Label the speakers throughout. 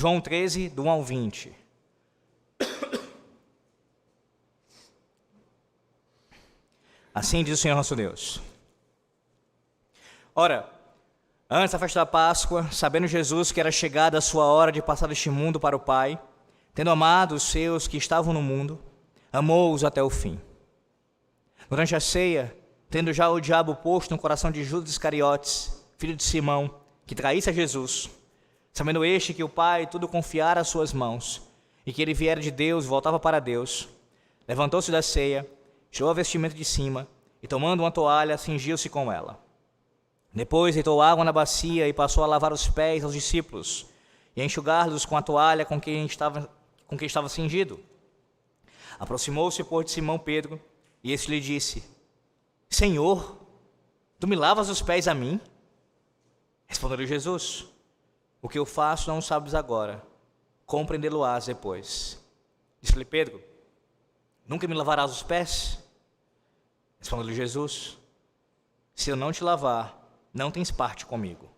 Speaker 1: João 13, do 1 ao 20. Assim diz o Senhor nosso Deus. Ora, antes da festa da Páscoa, sabendo Jesus que era chegada a sua hora de passar deste mundo para o Pai, tendo amado os seus que estavam no mundo, amou-os até o fim. Durante a ceia, tendo já o diabo posto no coração de Judas Iscariotes, filho de Simão, que traísse a Jesus, sabendo este que o Pai tudo confiara às suas mãos, e que ele viera de Deus e voltava para Deus, levantou-se da ceia, tirou a vestimenta de cima, e tomando uma toalha, cingiu-se com ela. Depois deitou água na bacia e passou a lavar os pés aos discípulos, e a enxugar-los com a toalha com que estava cingido. Aproximou-se, pois, de Simão Pedro, e este lhe disse: Senhor, tu me lavas os pés a mim? Respondeu-lhe Jesus: O que eu faço não sabes agora, compreendê-lo-ás depois. Disse-lhe Pedro: Nunca me lavarás os pés? Respondeu-lhe Jesus: Se eu não te lavar, não tens parte comigo.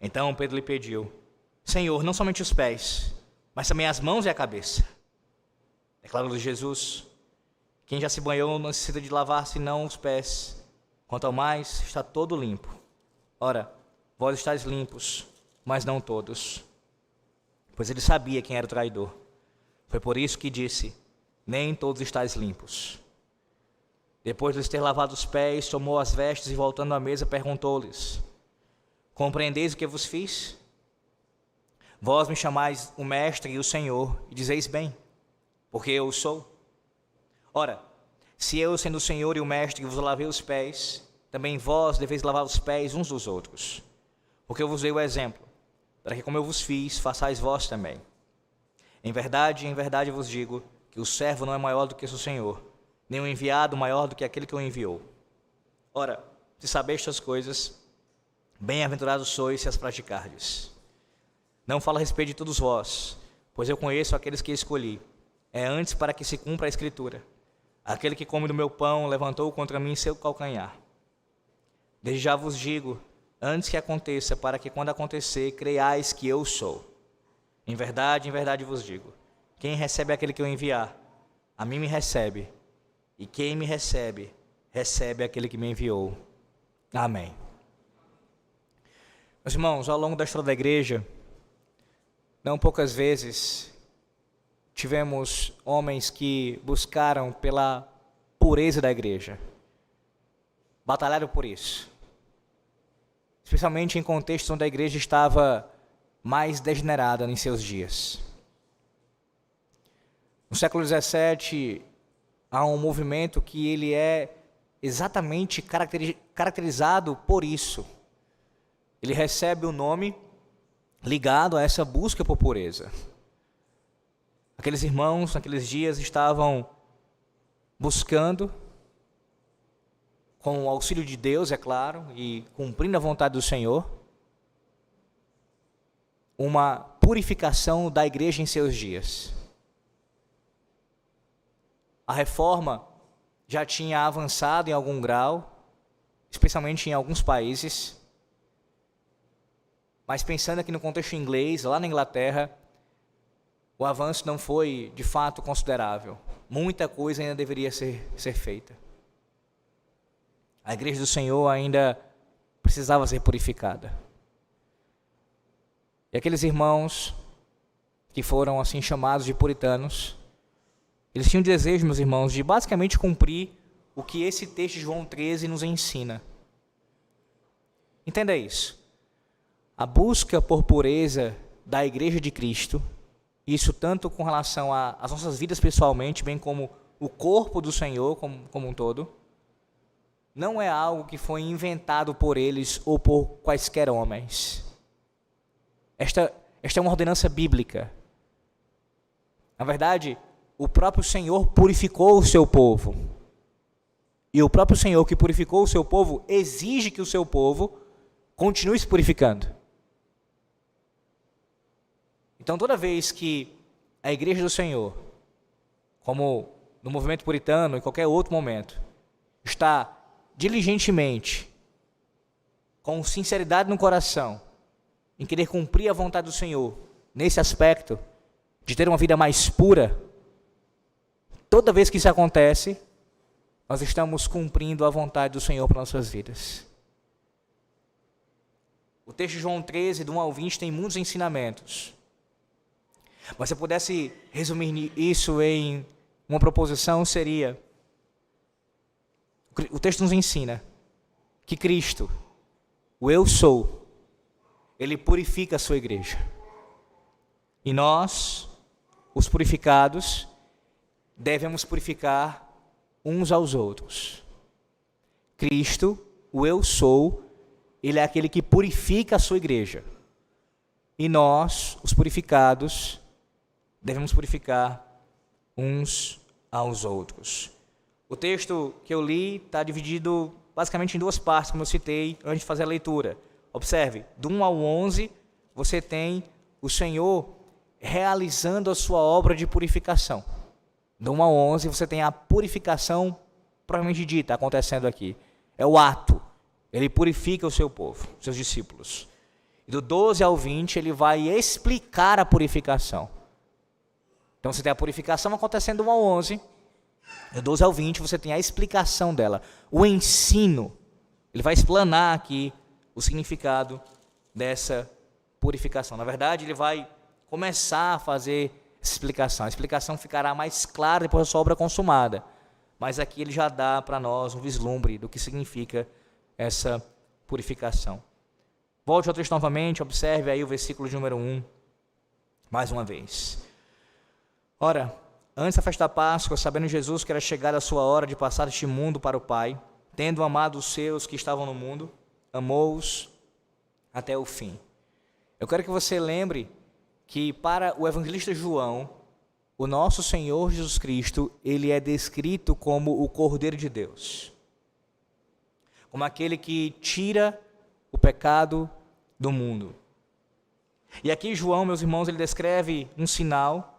Speaker 1: Então Pedro lhe pediu: Senhor, não somente os pés, mas também as mãos e a cabeça. Declarou-lhe Jesus: Quem já se banhou não necessita de lavar senão os pés, quanto ao mais está todo limpo. Ora, vós estáis limpos, mas não todos. Pois ele sabia quem era o traidor. Foi por isso que disse: Nem todos estáis limpos. Depois de lhes ter lavado os pés, tomou as vestes e, voltando à mesa, perguntou-lhes: Compreendeis o que vos fiz? Vós me chamais o Mestre e o Senhor, e dizeis bem, porque eu o sou. Ora, se eu, sendo o Senhor e o Mestre, vos lavei os pés, também vós deveis lavar os pés uns dos outros. Porque eu vos dei o exemplo, para que, como eu vos fiz, façais vós também. Em verdade vos digo, que o servo não é maior do que o seu Senhor, nem o enviado maior do que aquele que o enviou. Ora, se sabeis estas coisas, bem-aventurados sois se as praticardes. Não falo a respeito de todos vós, pois eu conheço aqueles que escolhi. É antes para que se cumpra a Escritura: Aquele que come do meu pão levantou contra mim seu calcanhar. Desde já vos digo, antes que aconteça, para que quando acontecer, creiais que eu sou. Em verdade vos digo, quem recebe aquele que eu enviar, a mim me recebe, e quem me recebe, recebe aquele que me enviou. Amém. Meus irmãos, ao longo da história da igreja, não poucas vezes tivemos homens que buscaram pela pureza da igreja, batalharam por isso, especialmente em contextos onde a igreja estava mais degenerada em seus dias. No século XVII, há um movimento que ele é exatamente caracterizado por isso. Ele recebe o nome ligado a essa busca por pureza. Aqueles irmãos, naqueles dias, estavam buscando, com o auxílio de Deus, é claro, e cumprindo a vontade do Senhor, uma purificação da igreja em seus dias. A reforma já tinha avançado em algum grau, especialmente em alguns países, mas pensando aqui no contexto inglês, lá na Inglaterra, o avanço não foi de fato considerável. Muita coisa ainda deveria ser feita. A igreja do Senhor ainda precisava ser purificada. E aqueles irmãos que foram assim chamados de puritanos, eles tinham desejo, meus irmãos, de basicamente cumprir o que esse texto de João 13 nos ensina. Entenda isso. A busca por pureza da igreja de Cristo, isso tanto com relação às nossas vidas pessoalmente, bem como o corpo do Senhor como um todo, não é algo que foi inventado por eles ou por quaisquer homens. Esta é uma ordenança bíblica. Na verdade, o próprio Senhor purificou o seu povo. E o próprio Senhor que purificou o seu povo exige que o seu povo continue se purificando. Então, toda vez que a igreja do Senhor, como no movimento puritano, em qualquer outro momento, está diligentemente, com sinceridade no coração, em querer cumprir a vontade do Senhor, nesse aspecto, de ter uma vida mais pura, toda vez que isso acontece, nós estamos cumprindo a vontade do Senhor para nossas vidas. O texto de João 13, do 1 ao 20, tem muitos ensinamentos. Mas se eu pudesse resumir isso em uma proposição, seria: o texto nos ensina que Cristo, o eu sou, ele purifica a sua igreja. E nós, os purificados, devemos purificar uns aos outros. Cristo, o eu sou, ele é aquele que purifica a sua igreja. E nós, os purificados, devemos purificar uns aos outros. O texto que eu li está dividido basicamente em duas partes, como eu citei antes de fazer a leitura. Observe, do 1 ao 11, você tem o Senhor realizando a sua obra de purificação. Do 1 ao 11, você tem a purificação propriamente dita acontecendo aqui. É o ato. Ele purifica o seu povo, seus discípulos. E do 12 ao 20, ele vai explicar a purificação. Então você tem a purificação acontecendo do 1 ao 11. Do 12 ao 20, você tem a explicação dela. O ensino. Ele vai explanar aqui o significado dessa purificação. Na verdade, ele vai começar a fazer essa explicação. A explicação ficará mais clara depois da sua obra consumada. Mas aqui ele já dá para nós um vislumbre do que significa essa purificação. Volte ao texto novamente, observe aí o versículo de número 1, mais uma vez. Ora, antes da festa da Páscoa, sabendo Jesus que era chegada a sua hora de passar este mundo para o Pai, tendo amado os seus que estavam no mundo, amou-os até o fim. Eu quero que você lembre que para o evangelista João, o nosso Senhor Jesus Cristo, ele é descrito como o Cordeiro de Deus. Como aquele que tira o pecado do mundo. E aqui João, meus irmãos, ele descreve um sinal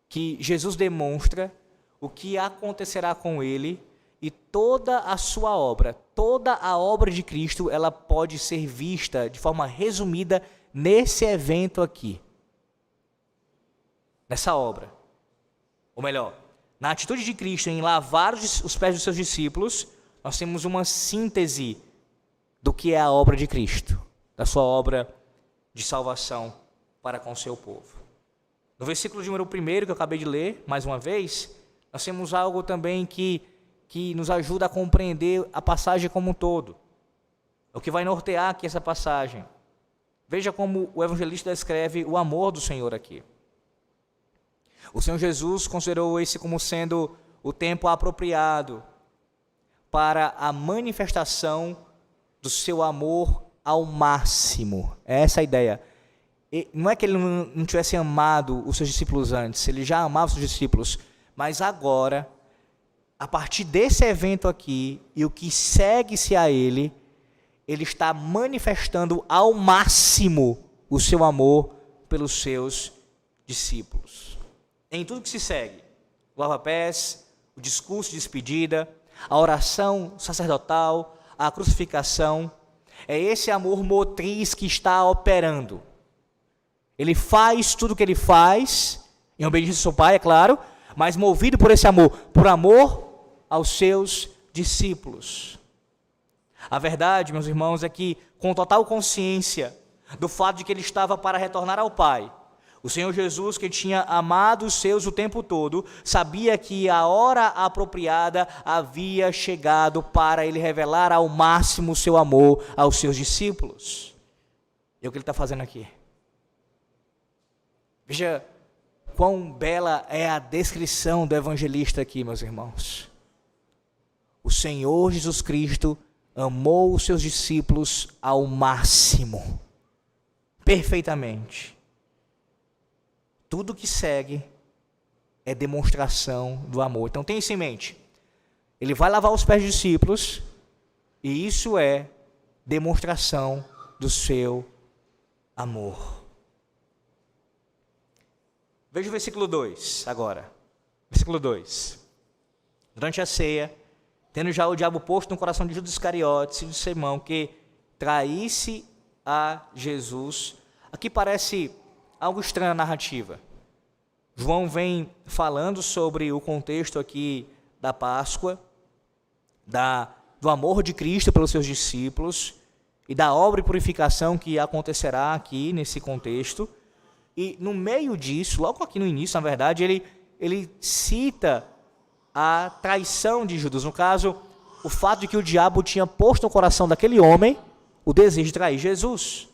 Speaker 1: que Jesus demonstra o que acontecerá com ele e toda a sua obra, toda a obra de Cristo, ela pode ser vista de forma resumida nesse evento aqui. Nessa obra. Ou melhor, na atitude de Cristo em lavar os pés dos seus discípulos, nós temos uma síntese do que é a obra de Cristo, da sua obra de salvação para com o seu povo. No versículo de número 1 que eu acabei de ler, mais uma vez, nós temos algo também que nos ajuda a compreender a passagem como um todo. O que vai nortear aqui essa passagem. Veja como o evangelista descreve o amor do Senhor aqui. O Senhor Jesus considerou esse como sendo o tempo apropriado para a manifestação do seu amor ao máximo. É essa a ideia. E não é que ele não tivesse amado os seus discípulos antes, ele já amava os seus discípulos, mas agora, a partir desse evento aqui e o que segue-se a ele, ele está manifestando ao máximo o seu amor pelos seus discípulos. Em tudo que se segue, o lava-pés, o discurso de despedida, a oração sacerdotal, a crucificação, é esse amor motriz que está operando. Ele faz tudo o que ele faz, em obediência ao seu Pai, é claro, mas movido por esse amor, por amor aos seus discípulos. A verdade, meus irmãos, é que, com total consciência do fato de que ele estava para retornar ao Pai, o Senhor Jesus, que tinha amado os seus o tempo todo, sabia que a hora apropriada havia chegado para ele revelar ao máximo o seu amor aos seus discípulos. E é o que ele está fazendo aqui. Veja quão bela é a descrição do evangelista aqui, meus irmãos. O Senhor Jesus Cristo amou os seus discípulos ao máximo, perfeitamente. Tudo que segue é demonstração do amor. Então tenha isso em mente. Ele vai lavar os pés dos discípulos e isso é demonstração do seu amor. Veja o versículo 2 agora. Versículo 2. Durante a ceia, tendo já o diabo posto no coração de Judas Iscariotes e de Simão, que traísse a Jesus. Aqui parece algo estranho na narrativa. João vem falando sobre o contexto aqui da Páscoa, do amor de Cristo pelos seus discípulos e da obra de purificação que acontecerá aqui nesse contexto. E no meio disso, logo aqui no início, na verdade, ele cita a traição de Judas. No caso, o fato de que o diabo tinha posto no coração daquele homem o desejo de trair Jesus.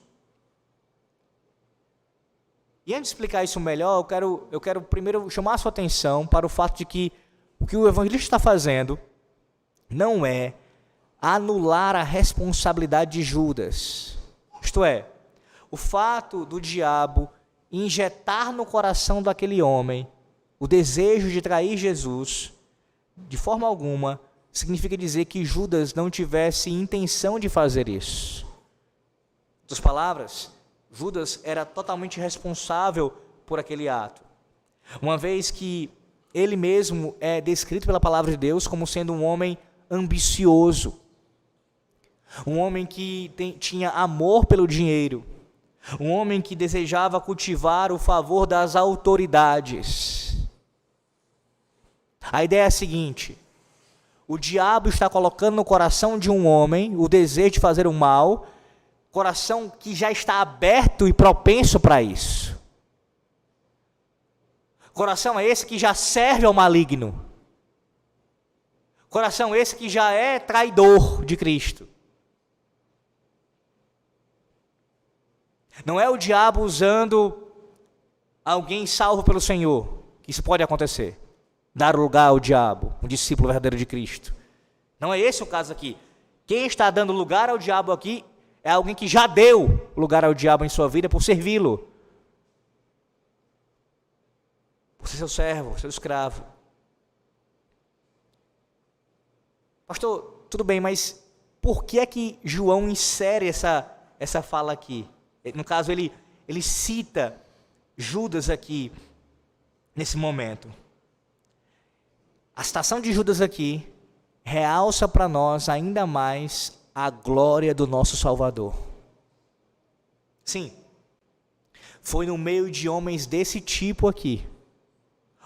Speaker 1: E antes de explicar isso melhor, eu quero primeiro chamar a sua atenção para o fato de que o que o evangelista está fazendo não é anular a responsabilidade de Judas. Isto é, o fato do diabo injetar no coração daquele homem o desejo de trair Jesus, de forma alguma, significa dizer que Judas não tivesse intenção de fazer isso. Em outras palavras, Judas era totalmente responsável por aquele ato, uma vez que ele mesmo é descrito pela palavra de Deus como sendo um homem ambicioso, um homem que tinha amor pelo dinheiro, um homem que desejava cultivar o favor das autoridades. A ideia é a seguinte: o diabo está colocando no coração de um homem o desejo de fazer o mal, coração que já está aberto e propenso para isso. Coração é esse que já serve ao maligno. Coração esse que já é traidor de Cristo. Não é o diabo usando alguém salvo pelo Senhor, que isso pode acontecer. Dar lugar ao diabo, um discípulo verdadeiro de Cristo. Não é esse o caso aqui. Quem está dando lugar ao diabo aqui é alguém que já deu lugar ao diabo em sua vida por servi-lo. Por ser seu servo, seu escravo. Pastor, tudo bem, mas por que é que João insere essa fala aqui? No caso, ele cita Judas aqui, nesse momento. A citação de Judas aqui realça para nós ainda mais a glória do nosso Salvador. Sim, foi no meio de homens desse tipo aqui,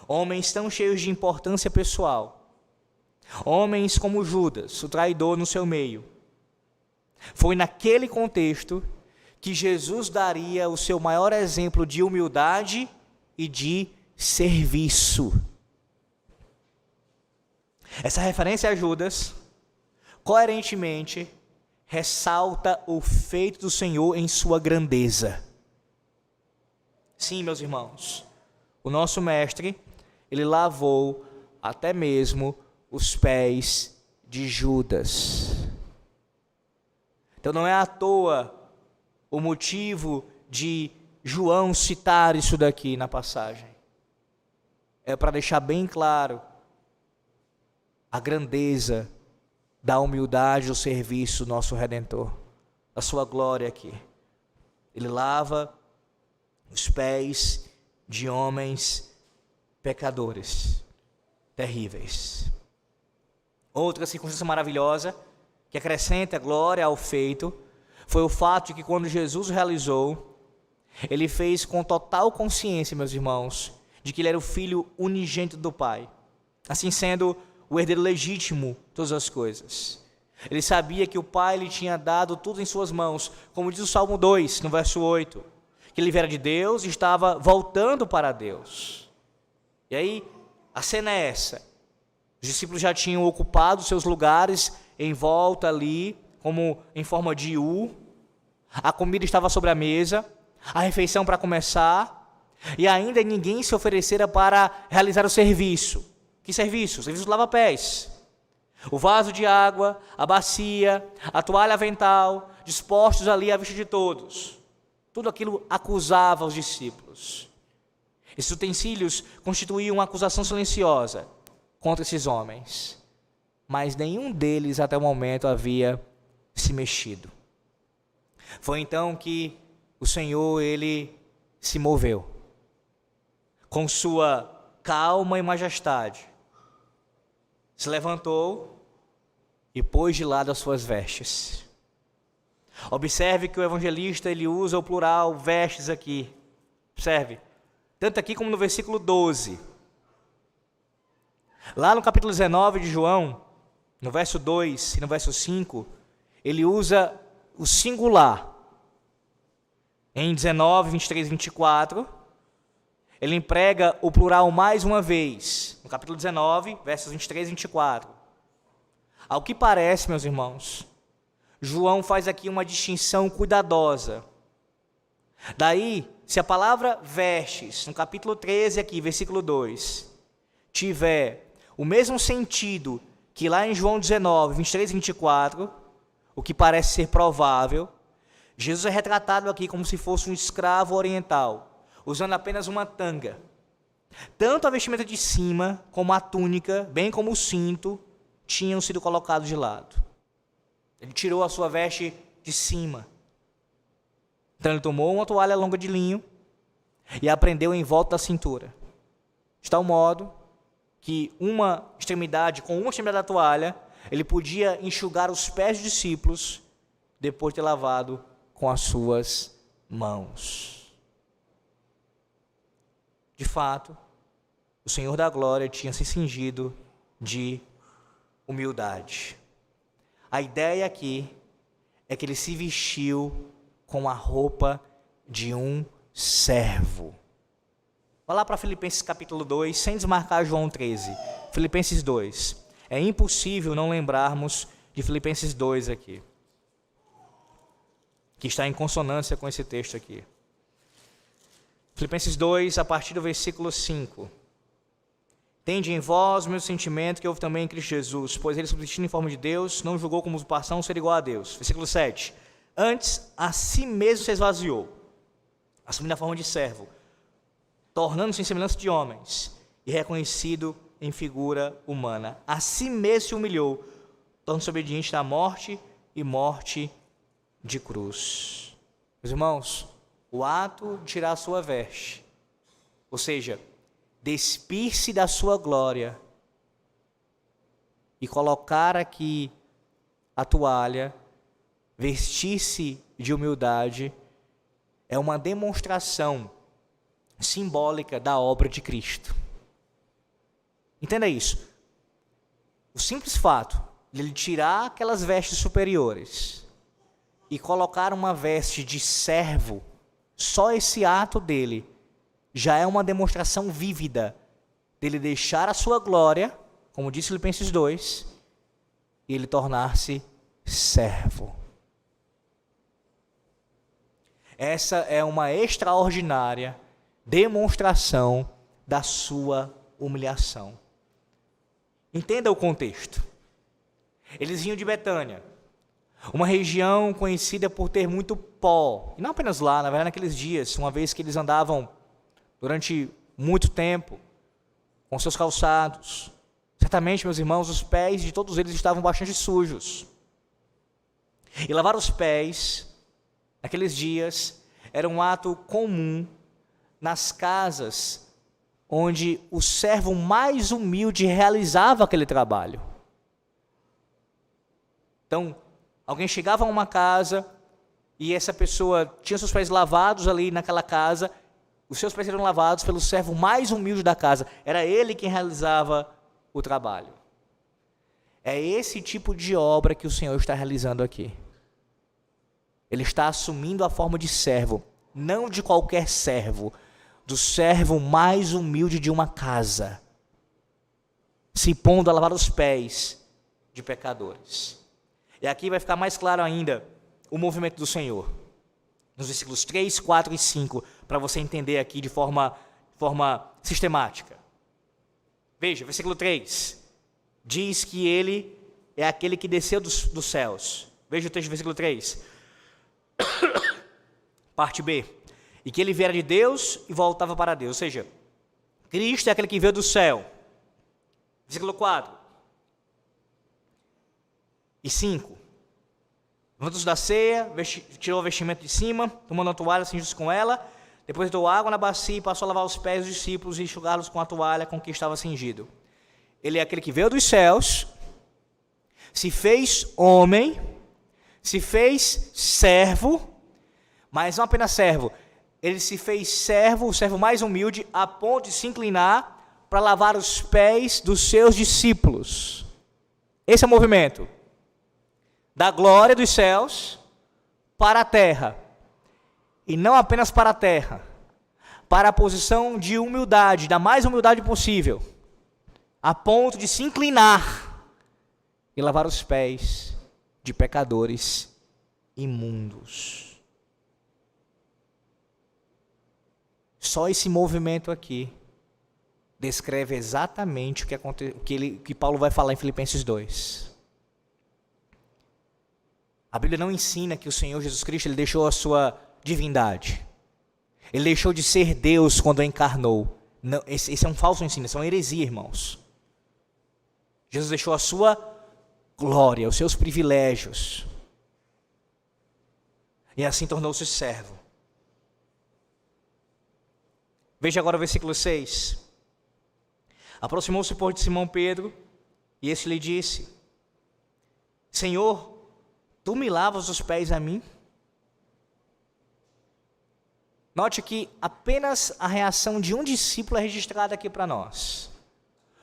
Speaker 1: homens tão cheios de importância pessoal, homens como Judas, o traidor no seu meio. Foi naquele contexto que Jesus daria o seu maior exemplo de humildade e de serviço. Essa referência a Judas, coerentemente, ressalta o feito do Senhor em sua grandeza. Sim, meus irmãos, o nosso mestre, ele lavou até mesmo os pés de Judas. Então não é à toa o motivo de João citar isso daqui na passagem. É para deixar bem claro a grandeza da humildade do serviço do nosso Redentor, a sua glória aqui. Ele lava os pés de homens pecadores, terríveis. Outra circunstância maravilhosa que acrescenta glória ao feito foi o fato de que quando Jesus realizou, ele fez com total consciência, meus irmãos, de que ele era o filho unigênito do Pai. Assim sendo, o herdeiro legítimo de todas as coisas. Ele sabia que o Pai lhe tinha dado tudo em suas mãos, como diz o Salmo 2, no verso 8, que ele viera de Deus e estava voltando para Deus. E aí, a cena é essa. Os discípulos já tinham ocupado seus lugares em volta ali, como em forma de U. A comida estava sobre a mesa, a refeição para começar, e ainda ninguém se oferecera para realizar o serviço. Que serviço? O serviço do lava-pés. O vaso de água, a bacia, a toalha avental, dispostos ali à vista de todos. Tudo aquilo acusava os discípulos. Esses utensílios constituíam uma acusação silenciosa contra esses homens. Mas nenhum deles até o momento havia se mexido. Foi então que o Senhor, ele se moveu. Com sua calma e majestade, se levantou e pôs de lado as suas vestes. Observe que o evangelista ele usa o plural vestes aqui. Observe, tanto aqui como no versículo 12. Lá no capítulo 19 de João, no verso 2 e no verso 5, ele usa o singular. Em 19, 23 e 24, ele emprega o plural mais uma vez. No capítulo 19, versos 23 e 24. Ao que parece, meus irmãos, João faz aqui uma distinção cuidadosa. Daí, se a palavra vestes, no capítulo 13 aqui, versículo 2, tiver o mesmo sentido que lá em João 19, 23 e 24, o que parece ser provável, Jesus é retratado aqui como se fosse um escravo oriental, usando apenas uma tanga. Tanto a vestimenta de cima, como a túnica, bem como o cinto, tinham sido colocados de lado. Ele tirou a sua veste de cima. Então ele tomou uma toalha longa de linho e a prendeu em volta da cintura, de tal modo que com uma extremidade da toalha, ele podia enxugar os pés dos discípulos depois de ter lavado com as suas mãos. De fato, o Senhor da glória tinha se cingido de humildade. A ideia aqui é que ele se vestiu com a roupa de um servo. Vá lá para Filipenses capítulo 2, sem desmarcar João 13. Filipenses 2. É impossível não lembrarmos de Filipenses 2 aqui, que está em consonância com esse texto aqui. Filipenses 2, a partir do versículo 5. Tende em vós o mesmo sentimento que houve também em Cristo Jesus, pois ele, subsistindo em forma de Deus, não julgou como usurpação ser igual a Deus. Versículo 7. Antes, a si mesmo se esvaziou, assumindo a forma de servo, tornando-se em semelhança de homens, e reconhecido em figura humana. A si mesmo se humilhou, tornando-se obediente da morte e morte de cruz. Meus irmãos, o ato de tirar a sua veste, ou seja, despir-se da sua glória e colocar aqui a toalha, vestir-se de humildade, é uma demonstração simbólica da obra de Cristo. Entenda isso. O simples fato de ele tirar aquelas vestes superiores e colocar uma veste de servo, só esse ato dele já é uma demonstração vívida dele deixar a sua glória, como disse Filipenses 2, e ele tornar-se servo. Essa é uma extraordinária demonstração da sua humilhação. Entenda o contexto. Eles vinham de Betânia, uma região conhecida por ter muito pó, e não apenas lá, na verdade naqueles dias, uma vez que eles andavam durante muito tempo com seus calçados. Certamente, meus irmãos, os pés de todos eles estavam bastante sujos. E lavar os pés, naqueles dias, era um ato comum nas casas onde o servo mais humilde realizava aquele trabalho. Então, alguém chegava a uma casa e essa pessoa tinha seus pés lavados ali naquela casa, os seus pés eram lavados pelo servo mais humilde da casa. Era ele quem realizava o trabalho. É esse tipo de obra que o Senhor está realizando aqui. Ele está assumindo a forma de servo, não de qualquer servo, do servo mais humilde de uma casa, se pondo a lavar os pés de pecadores. E aqui vai ficar mais claro ainda o movimento do Senhor, nos versículos 3, 4 e 5, para você entender aqui de forma sistemática. Veja, versículo 3, diz que ele é aquele que desceu dos céus. Veja o texto do versículo 3. Parte B. E que ele viera de Deus e voltava para Deus. Ou seja, Cristo é aquele que veio do céu. Versículo 4 e 5. Levantou-se da ceia, tirou o vestimento de cima, tomando a toalha, cingiu-se com ela, depois deitou água na bacia e passou a lavar os pés dos discípulos e enxugá-los com a toalha com que estava cingido. Ele é aquele que veio dos céus, se fez homem, se fez servo, mas não apenas servo, ele se fez servo, o servo mais humilde, a ponto de se inclinar para lavar os pés dos seus discípulos. Esse é o movimento. Da glória dos céus para a terra. E não apenas para a terra, para a posição de humildade, da mais humildade possível, a ponto de se inclinar e lavar os pés de pecadores imundos. Só esse movimento aqui descreve exatamente o que Paulo vai falar em Filipenses 2. A Bíblia não ensina que o Senhor Jesus Cristo ele deixou a sua divindade. Ele deixou de ser Deus quando encarnou. Não, esse é um falso ensino, isso é uma heresia, irmãos. Jesus deixou a sua glória, os seus privilégios. E assim tornou-se servo. Veja agora o versículo 6. Aproximou-se, pois, de Simão Pedro, e este lhe disse: Senhor, tu me lavas os pés a mim? Note que apenas a reação de um discípulo é registrada aqui para nós.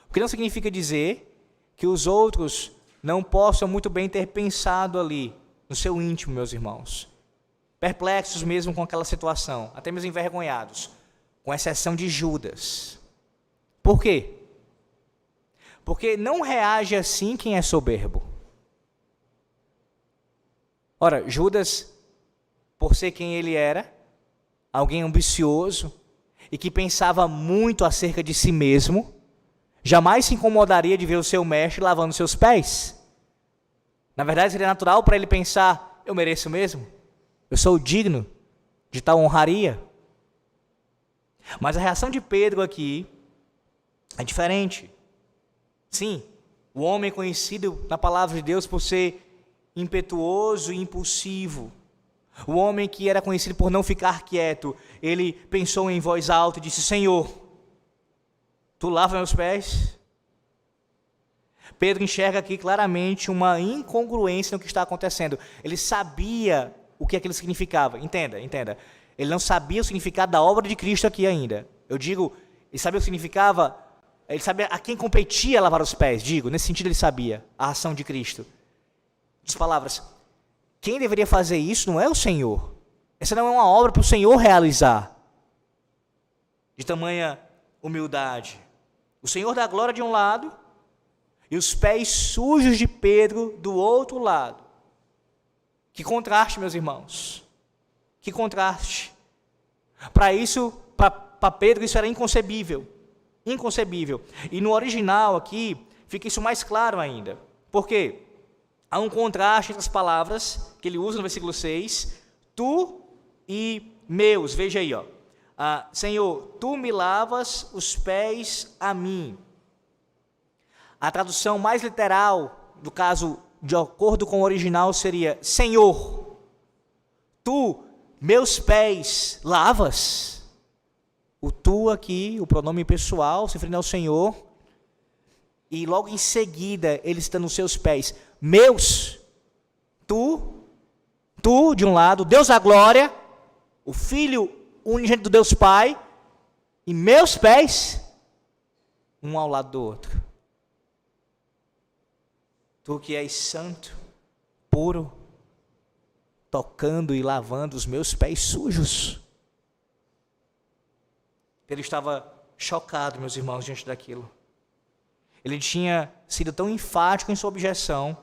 Speaker 1: O que não significa dizer que os outros não possam muito bem ter pensado ali, no seu íntimo, meus irmãos. Perplexos mesmo com aquela situação, até mesmo envergonhados, com exceção de Judas. Por quê? Porque não reage assim quem é soberbo. Ora, Judas, por ser quem ele era, alguém ambicioso e que pensava muito acerca de si mesmo, jamais se incomodaria de ver o seu mestre lavando seus pés. Na verdade, seria natural para ele pensar: eu mereço mesmo? Eu sou digno de tal honraria? Mas a reação de Pedro aqui é diferente. Sim, o homem é conhecido na palavra de Deus por ser impetuoso e impulsivo. O homem que era conhecido por não ficar quieto, ele pensou em voz alta e disse: Senhor, tu lava meus pés? Pedro enxerga aqui claramente uma incongruência no que está acontecendo. Ele sabia o que aquilo significava. Entenda. Ele não sabia o significado da obra de Cristo aqui ainda. Eu digo, ele sabia o que significava, ele sabia a quem competia lavar os pés. Nesse sentido ele sabia a ação de Cristo. As palavras: quem deveria fazer isso não é o Senhor. Essa não é uma obra para o Senhor realizar. De tamanha humildade. O Senhor da glória de um lado e os pés sujos de Pedro do outro lado. Que contraste, meus irmãos. Que contraste. Para Pedro isso era inconcebível. Inconcebível. E no original aqui fica isso mais claro ainda. Por quê? Há um contraste entre as palavras que ele usa no versículo 6, tu e meus. Veja aí, ó. Senhor, tu me lavas os pés a mim. A tradução mais literal, do caso, de acordo com o original, seria: Senhor, tu meus pés lavas. O tu aqui, o pronome pessoal, se referindo ao Senhor. E logo em seguida, ele está nos seus pés. Meus, tu de um lado, Deus da glória, o Filho unigênito do Deus Pai, e meus pés, um ao lado do outro. Tu que és santo, puro, tocando e lavando os meus pés sujos. Ele estava chocado, meus irmãos, diante daquilo. Ele tinha sido tão enfático em sua objeção,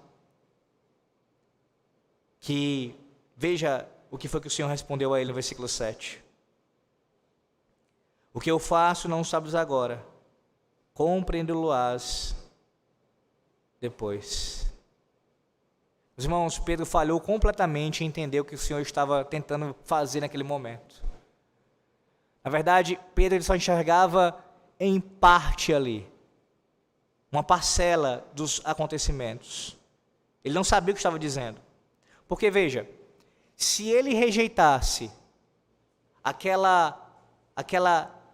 Speaker 1: que, veja o que foi que o Senhor respondeu a ele no versículo 7. O que eu faço não sabes agora, compreendê-lo-ás depois. Meus irmãos, Pedro falhou completamente em entender o que o Senhor estava tentando fazer naquele momento. Na verdade, Pedro ele só enxergava em parte ali, uma parcela dos acontecimentos. Ele não sabia o que estava dizendo. Porque, veja, se ele rejeitasse aquela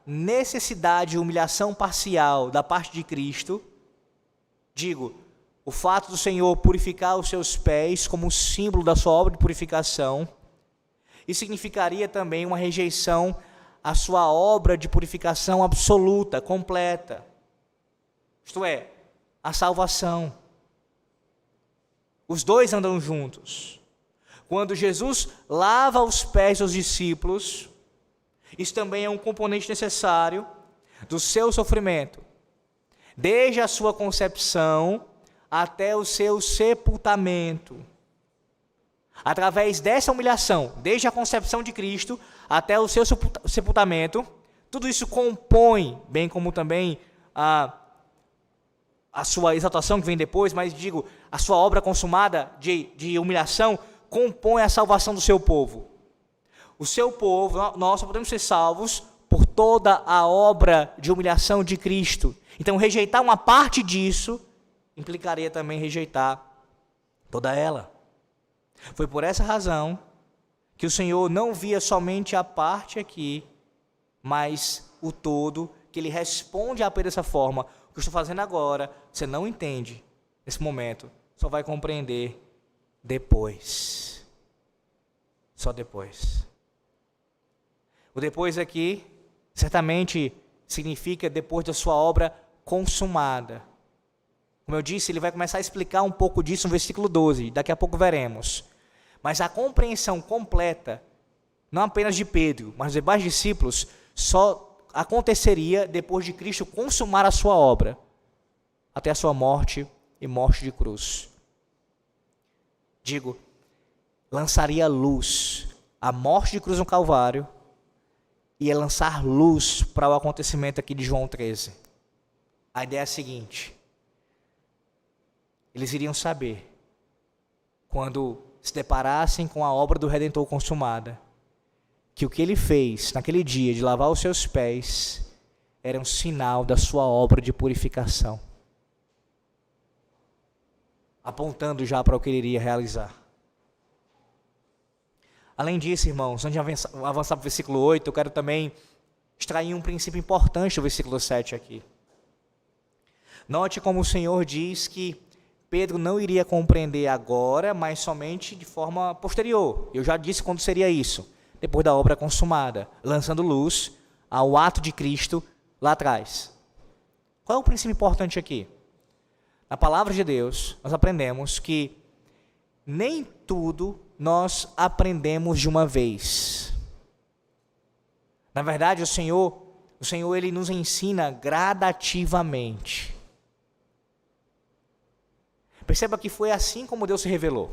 Speaker 1: necessidade e humilhação parcial da parte de Cristo, o fato do Senhor purificar os seus pés como símbolo da sua obra de purificação, Isso significaria também uma rejeição à sua obra de purificação absoluta, completa. Isto é, a salvação. Os dois andam juntos. Quando Jesus lava os pés dos discípulos, isso também é um componente necessário do seu sofrimento, desde a sua concepção até o seu sepultamento. Através dessa humilhação, desde a concepção de Cristo até o seu sepultamento, tudo isso compõe, bem como também a sua exaltação que vem depois, mas digo, a sua obra consumada de humilhação, compõe a salvação do seu povo. O seu povo, nós só podemos ser salvos por toda a obra de humilhação de Cristo. Então, rejeitar uma parte disso implicaria também rejeitar toda ela. Foi por essa razão que o Senhor não via somente a parte aqui, mas o todo, que Ele responde a dessa forma. O que eu estou fazendo agora, você não entende nesse momento, só vai compreender depois. Só depois. O depois aqui, certamente, significa depois da sua obra consumada. Como eu disse, ele vai começar a explicar um pouco disso no versículo 12, daqui a pouco veremos. Mas a compreensão completa, não apenas de Pedro, mas dos demais discípulos, só aconteceria depois de Cristo consumar a sua obra, até a sua morte e morte de cruz. Digo, lançaria luz, a morte de cruz no Calvário, ia lançar luz para o acontecimento aqui de João 13. A ideia é a seguinte: eles iriam saber, quando se deparassem com a obra do Redentor consumada, que o que ele fez naquele dia de lavar os seus pés era um sinal da sua obra de purificação, apontando já para o que ele iria realizar. Além disso, irmãos, antes de avançar para o versículo 8, eu quero também extrair um princípio importante do versículo 7 aqui. Note como o Senhor diz que Pedro não iria compreender agora, mas somente de forma posterior. Eu já disse quando seria isso, depois da obra consumada, lançando luz ao ato de Cristo lá atrás. Qual é o princípio importante aqui? Na palavra de Deus, nós aprendemos que nem tudo nós aprendemos de uma vez. Na verdade, o Senhor ele nos ensina gradativamente. Perceba que foi assim como Deus se revelou.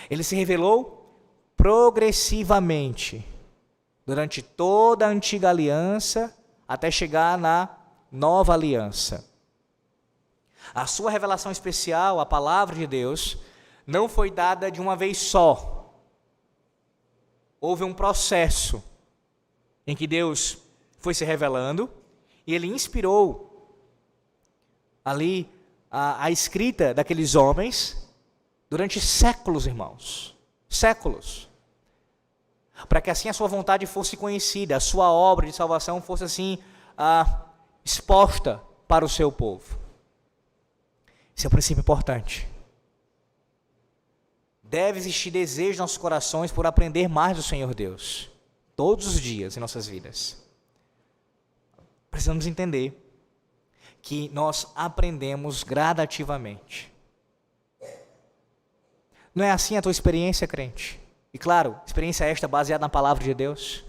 Speaker 1: Ele se revelou progressivamente, durante toda a antiga aliança, até chegar na nova aliança. A sua revelação especial, a palavra de Deus, não foi dada de uma vez só. Houve um processo em que Deus foi se revelando e Ele inspirou ali a escrita daqueles homens durante séculos, irmãos. Séculos. Para que assim a sua vontade fosse conhecida, a sua obra de salvação fosse assim exposta para o seu povo. Esse é um princípio importante. Deve existir desejo nos nossos corações por aprender mais do Senhor Deus, todos os dias em nossas vidas. Precisamos entender que nós aprendemos gradativamente. Não é assim a tua experiência, crente? E claro, experiência esta baseada na palavra de Deus.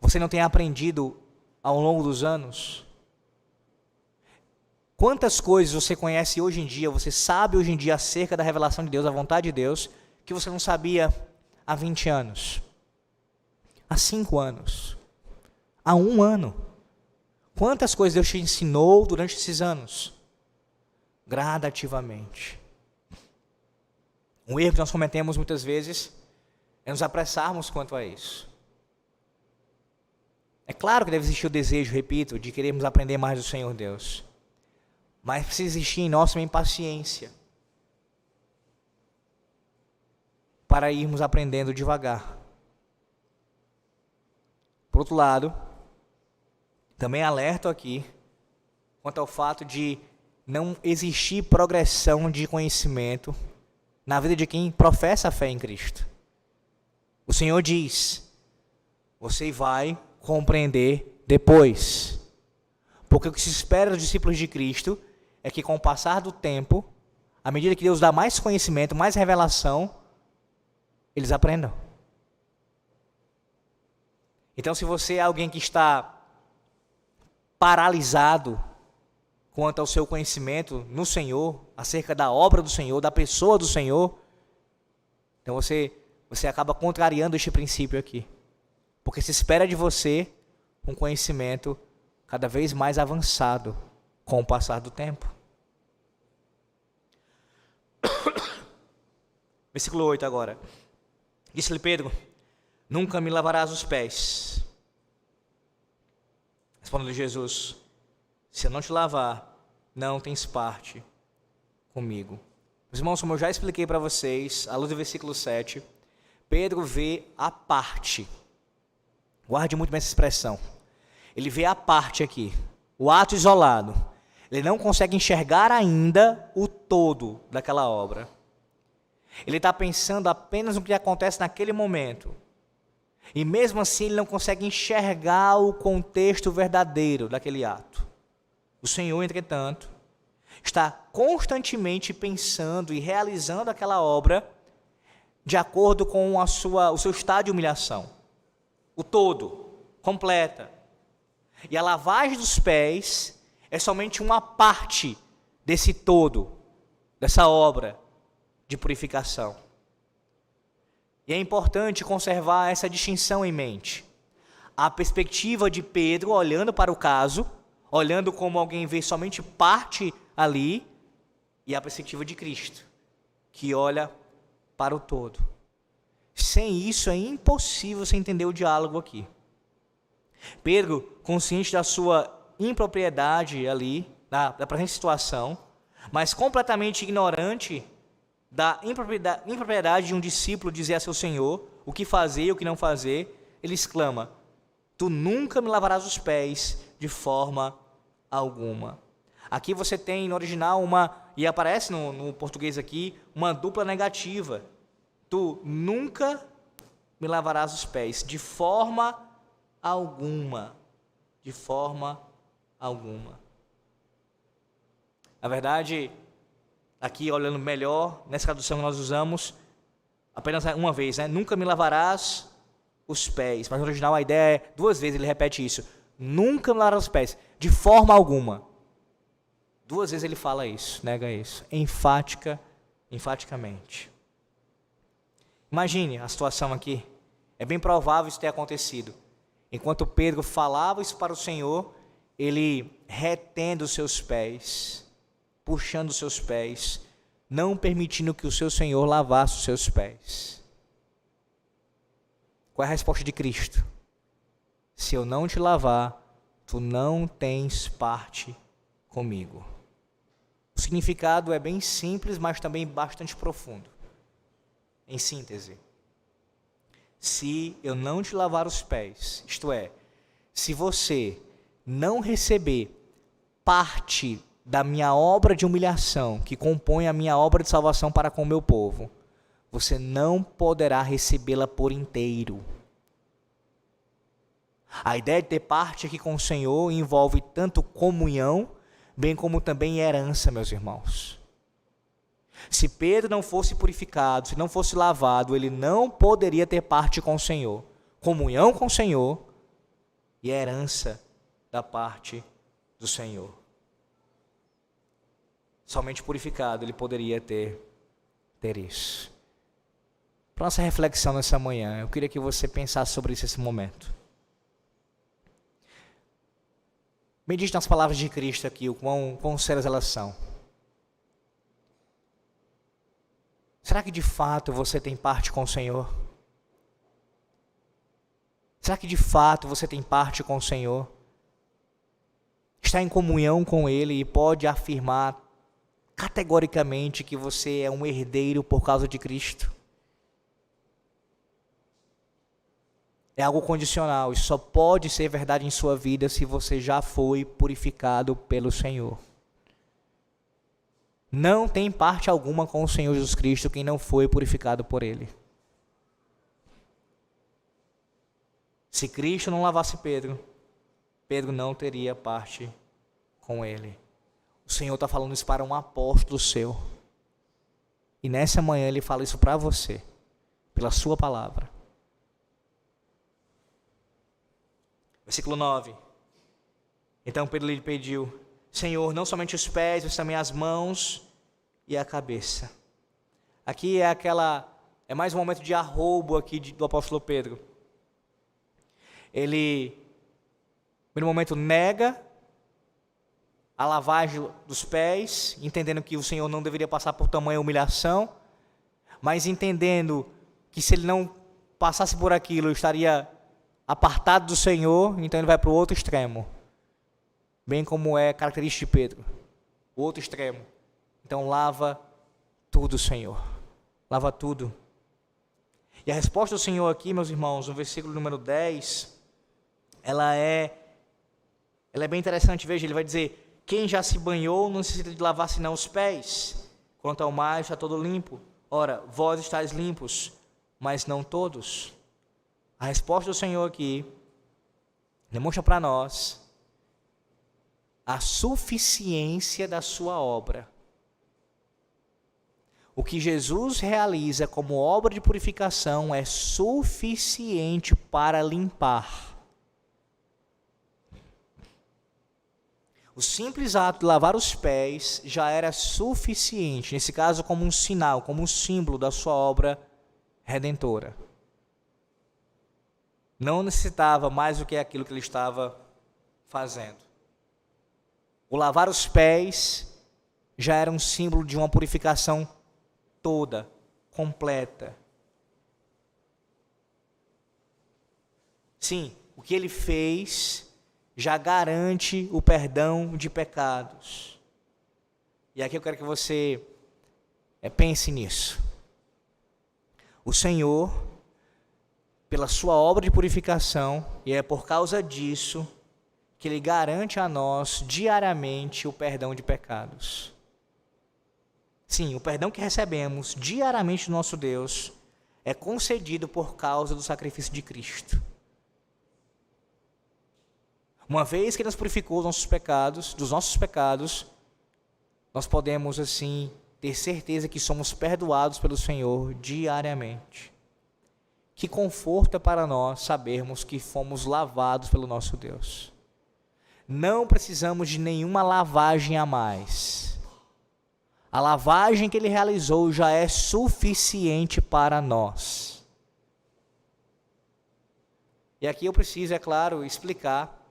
Speaker 1: Você não tem aprendido ao longo dos anos? Quantas coisas você conhece hoje em dia, você sabe hoje em dia acerca da revelação de Deus, da vontade de Deus, que você não sabia há 20 anos, há 5 anos, há 1 ano? Quantas coisas Deus te ensinou durante esses anos? Gradativamente. Um erro que nós cometemos muitas vezes é nos apressarmos quanto a isso. É claro que deve existir o desejo, repito, de querermos aprender mais do Senhor Deus. Mas precisa existir em nós também paciência para irmos aprendendo devagar. Por outro lado, também alerto aqui quanto ao fato de não existir progressão de conhecimento na vida de quem professa a fé em Cristo. O Senhor diz: você vai compreender depois. Porque o que se espera dos discípulos de Cristo é que, com o passar do tempo, à medida que Deus dá mais conhecimento, mais revelação, eles aprendam. Então, se você é alguém que está paralisado quanto ao seu conhecimento no Senhor, acerca da obra do Senhor, da pessoa do Senhor, então você acaba contrariando este princípio aqui. Porque se espera de você um conhecimento cada vez mais avançado com o passar do tempo. Versículo 8 agora. Disse-lhe Pedro: nunca me lavarás os pés. Respondeu Jesus: se eu não te lavar, não tens parte comigo. Meus irmãos, como eu já expliquei para vocês, à luz do versículo 7, Pedro vê a parte. Guarde muito bem essa expressão. Ele vê a parte aqui, o ato isolado. Ele não consegue enxergar ainda o todo daquela obra. Ele está pensando apenas no que acontece naquele momento. E mesmo assim ele não consegue enxergar o contexto verdadeiro daquele ato. O Senhor, entretanto, está constantemente pensando e realizando aquela obra de acordo com o seu estado de humilhação. O todo, completa. E a lavagem dos pés é somente uma parte desse todo, dessa obra de purificação. E é importante conservar essa distinção em mente. A perspectiva de Pedro, olhando para o caso, olhando como alguém vê somente parte ali, e a perspectiva de Cristo, que olha para o todo. Sem isso é impossível você entender o diálogo aqui. Pedro, consciente da sua impropriedade ali, da presente situação, mas completamente ignorante da impropriedade de um discípulo dizer a seu Senhor o que fazer e o que não fazer, ele exclama: tu nunca me lavarás os pés de forma alguma. Aqui você tem no original e aparece no português aqui, uma dupla negativa. Tu nunca me lavarás os pés de forma alguma. De forma alguma. Na verdade, aqui olhando melhor, nessa tradução que nós usamos, apenas uma vez, né? Nunca me lavarás os pés. Mas no original a ideia é, duas vezes ele repete isso. Nunca me lavarás os pés, de forma alguma. Duas vezes ele fala isso, nega isso. Enfaticamente. Imagine a situação aqui. É bem provável isso ter acontecido. Enquanto Pedro falava isso para o Senhor, ele retendo os seus pés, puxando os seus pés, não permitindo que o seu Senhor lavasse os seus pés. Qual é a resposta de Cristo? Se eu não te lavar, tu não tens parte comigo. O significado é bem simples, mas também bastante profundo. Em síntese, se eu não te lavar os pés, isto é, se você não receber parte da minha obra de humilhação, que compõe a minha obra de salvação para com o meu povo, você não poderá recebê-la por inteiro. A ideia de ter parte aqui com o Senhor envolve tanto comunhão, bem como também herança, meus irmãos. Se Pedro não fosse purificado, se não fosse lavado, ele não poderia ter parte com o Senhor, comunhão com o Senhor e herança da parte do Senhor. Somente purificado ele poderia ter isso. Para nossa reflexão nessa manhã, eu queria que você pensasse sobre isso nesse momento. Medite nas palavras de Cristo aqui, o quão sérias elas são. Será que de fato você tem parte com o Senhor? Será que de fato você tem parte com o Senhor? Está em comunhão com Ele e pode afirmar categoricamente que você é um herdeiro por causa de Cristo? É algo condicional, isso só pode ser verdade em sua vida se você já foi purificado pelo Senhor. Não tem parte alguma com o Senhor Jesus Cristo quem não foi purificado por Ele. Se Cristo não lavasse Pedro, Pedro não teria parte com Ele. O Senhor está falando isso para um apóstolo seu. E nessa manhã Ele fala isso para você, pela sua palavra. Versículo 9. Então Pedro lhe pediu: Senhor, não somente os pés, mas também as mãos e a cabeça. Aqui é mais um momento de arroubo aqui do apóstolo Pedro. Ele, no primeiro momento, nega a lavagem dos pés, entendendo que o Senhor não deveria passar por tamanha humilhação, mas entendendo que se ele não passasse por aquilo, estaria apartado do Senhor, então ele vai para o outro extremo. Bem como é característica de Pedro, o outro extremo. Então lava tudo, Senhor. Lava tudo. E a resposta do Senhor aqui, meus irmãos, no versículo número 10, ela é bem interessante. Veja, ele vai dizer: quem já se banhou não necessita de lavar senão os pés. Quanto ao mais, está todo limpo. Ora, vós estáis limpos, mas não todos. A resposta do Senhor aqui demonstra para nós a suficiência da sua obra. O que Jesus realiza como obra de purificação é suficiente para limpar. O simples ato de lavar os pés já era suficiente, nesse caso como um sinal, como um símbolo da sua obra redentora. Não necessitava mais do que aquilo que ele estava fazendo. O lavar os pés já era um símbolo de uma purificação toda, completa. Sim, o que ele fez já garante o perdão de pecados. E aqui eu quero que você pense nisso. O Senhor, pela sua obra de purificação, e é por causa disso que Ele garante a nós diariamente o perdão de pecados. Sim, o perdão que recebemos diariamente do nosso Deus é concedido por causa do sacrifício de Cristo. Uma vez que Ele nos purificou dos nossos pecados, nós podemos assim ter certeza que somos perdoados pelo Senhor diariamente. Que conforto é para nós sabermos que fomos lavados pelo nosso Deus. Não precisamos de nenhuma lavagem a mais. A lavagem que Ele realizou já é suficiente para nós. E aqui eu preciso, é claro, explicar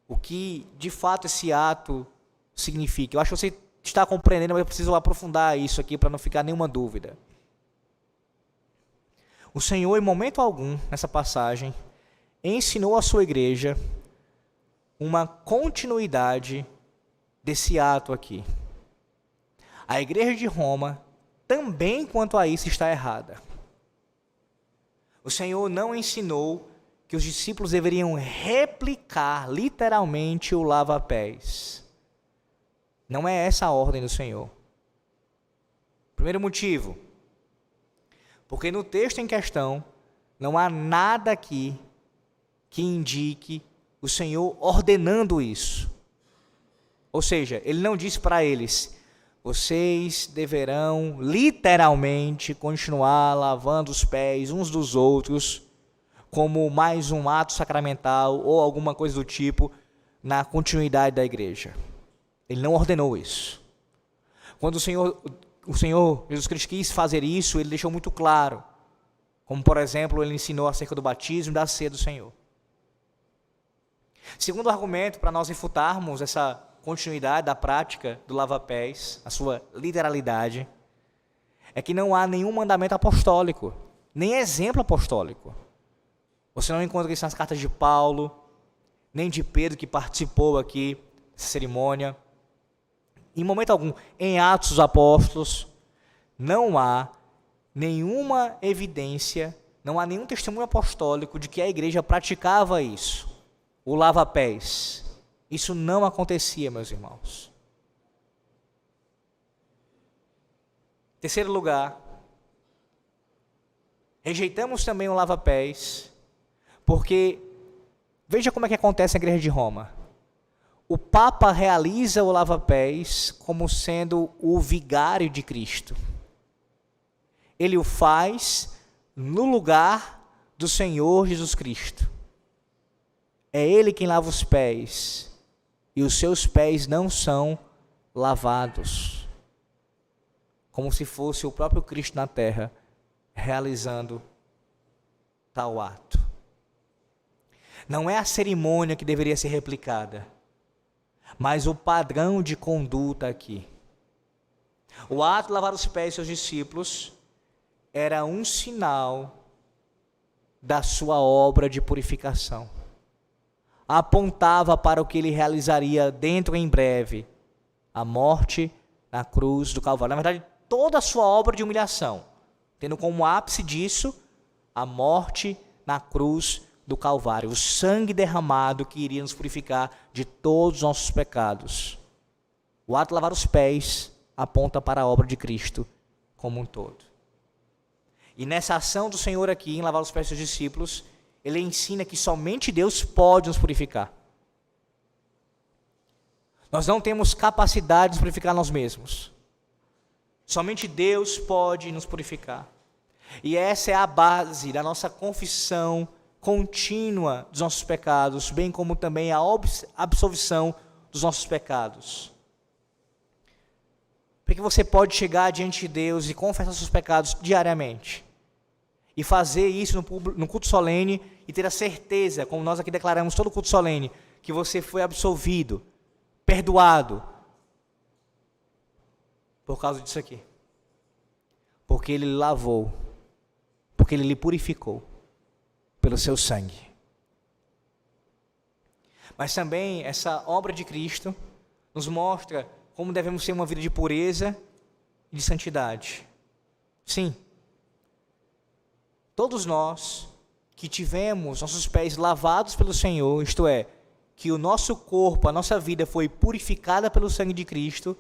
Speaker 1: o que de fato esse ato significa. Eu acho que você está compreendendo, mas eu preciso aprofundar isso aqui para não ficar nenhuma dúvida. O Senhor, em momento algum, nessa passagem, ensinou à sua igreja uma continuidade desse ato aqui. A igreja de Roma também, quanto a isso, está errada. O Senhor não ensinou que os discípulos deveriam replicar literalmente o lava-pés. Não é essa a ordem do Senhor. Primeiro motivo, porque no texto em questão não há nada aqui que indique o Senhor ordenando isso. Ou seja, Ele não disse para eles: vocês deverão literalmente continuar lavando os pés uns dos outros, como mais um ato sacramental ou alguma coisa do tipo na continuidade da igreja. Ele não ordenou isso. Quando o Senhor Jesus Cristo quis fazer isso, Ele deixou muito claro. Como, por exemplo, Ele ensinou acerca do batismo e da ceia do Senhor. Segundo argumento, para nós refutarmos essa continuidade da prática do lava-pés, a sua literalidade, é que não há nenhum mandamento apostólico, nem exemplo apostólico. Você não encontra isso nas cartas de Paulo, nem de Pedro, que participou aqui dessa cerimônia. Em momento algum, em Atos dos Apóstolos, não há nenhuma evidência, não há nenhum testemunho apostólico de que a igreja praticava isso, o lava-pés. Isso não acontecia, meus irmãos. Terceiro lugar, rejeitamos também o lava-pés, porque veja como é que acontece na igreja de Roma. O Papa realiza o lava-pés como sendo o vigário de Cristo. Ele o faz no lugar do Senhor Jesus Cristo. É Ele quem lava os pés, e os seus pés não são lavados, como se fosse o próprio Cristo na terra realizando tal ato. Não é a cerimônia que deveria ser replicada, mas o padrão de conduta aqui. O ato de lavar os pés de seus discípulos era um sinal da sua obra de purificação. Apontava para o que ele realizaria dentro em breve, a morte na cruz do Calvário. Na verdade, toda a sua obra de humilhação, tendo como ápice disso a morte na cruz do Calvário, o sangue derramado que iria nos purificar de todos os nossos pecados. O ato de lavar os pés aponta para a obra de Cristo como um todo. E nessa ação do Senhor aqui, em lavar os pés dos seus discípulos, Ele ensina que somente Deus pode nos purificar. Nós não temos capacidade de nos purificar nós mesmos. Somente Deus pode nos purificar. E essa é a base da nossa confissão contínua dos nossos pecados, bem como também a absolvição dos nossos pecados. Porque você pode chegar diante de Deus e confessar seus pecados diariamente. E fazer isso no culto solene e ter a certeza, como nós aqui declaramos todo culto solene, que você foi absolvido, perdoado, por causa disso aqui. Porque Ele lhe lavou, porque Ele lhe purificou pelo seu sangue. Mas também essa obra de Cristo nos mostra como devemos ter uma vida de pureza e de santidade. Sim, todos nós que tivemos nossos pés lavados pelo Senhor, isto é, que o nosso corpo, a nossa vida foi purificada pelo sangue de Cristo,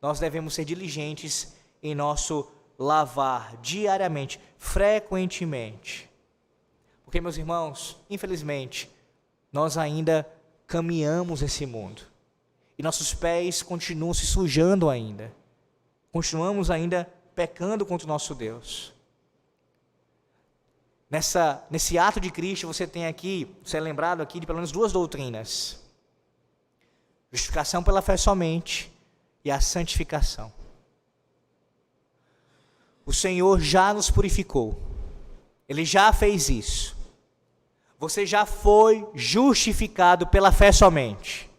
Speaker 1: nós devemos ser diligentes em nosso lavar diariamente, frequentemente. Porque, meus irmãos, infelizmente, nós ainda caminhamos nesse mundo. E nossos pés continuam se sujando ainda. Continuamos ainda pecando contra o nosso Deus. Nesse ato de Cristo, você tem aqui, você é lembrado aqui de pelo menos duas doutrinas. Justificação pela fé somente e a santificação. O Senhor já nos purificou. Ele já fez isso. Você já foi justificado pela fé somente.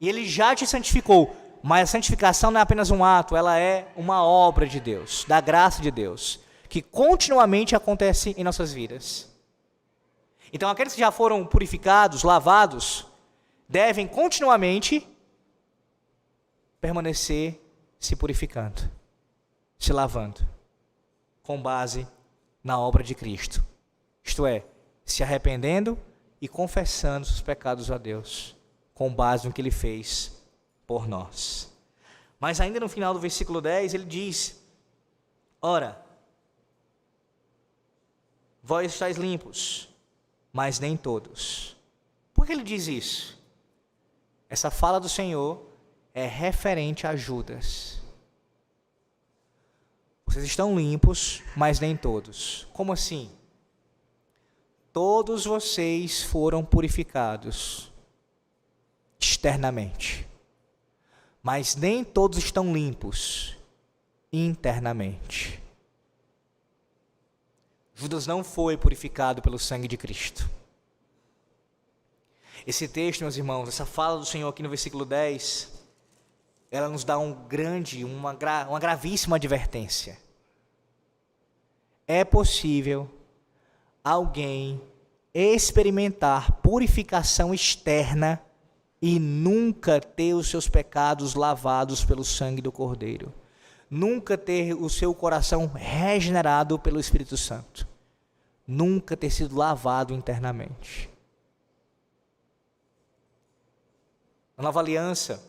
Speaker 1: E Ele já te santificou. Mas a santificação não é apenas um ato, ela é uma obra de Deus, da graça de Deus, que continuamente acontece em nossas vidas. Então, aqueles que já foram purificados, lavados, devem continuamente permanecer se purificando, se lavando, com base na obra de Cristo. Isto é, se arrependendo e confessando seus pecados a Deus, com base no que Ele fez por nós. Mas ainda no final do versículo 10, ele diz: ora, vós estáis limpos, mas nem todos. Por que ele diz isso? Essa fala do Senhor é referente a Judas. Vocês estão limpos, mas nem todos. Como assim? Todos vocês foram purificados externamente, mas nem todos estão limpos internamente. Judas não foi purificado pelo sangue de Cristo. Esse texto, meus irmãos, essa fala do Senhor aqui no versículo 10, ela nos dá uma gravíssima advertência. É possível alguém experimentar purificação externa e nunca ter os seus pecados lavados pelo sangue do Cordeiro. Nunca ter o seu coração regenerado pelo Espírito Santo. Nunca ter sido lavado internamente. Na Nova Aliança,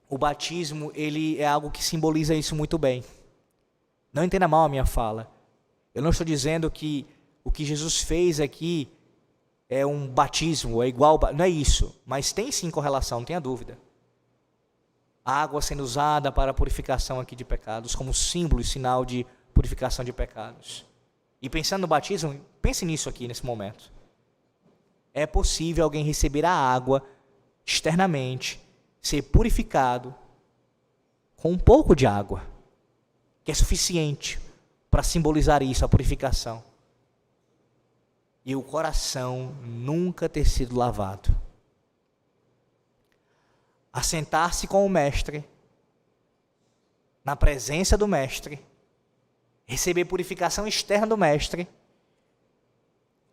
Speaker 1: o batismo, ele é algo que simboliza isso muito bem. Não entenda mal a minha fala. Eu não estou dizendo que o que Jesus fez aqui é um batismo, é igual, não é isso. Mas tem sim correlação, não tenha dúvida. A água sendo usada para a purificação aqui de pecados, como símbolo e sinal de purificação de pecados. E pensando no batismo, pense nisso aqui nesse momento. É possível alguém receber a água externamente, ser purificado com um pouco de água, que é suficiente para simbolizar isso, a purificação. E o coração nunca ter sido lavado. Assentar-se com o mestre, na presença do mestre, receber purificação externa do mestre,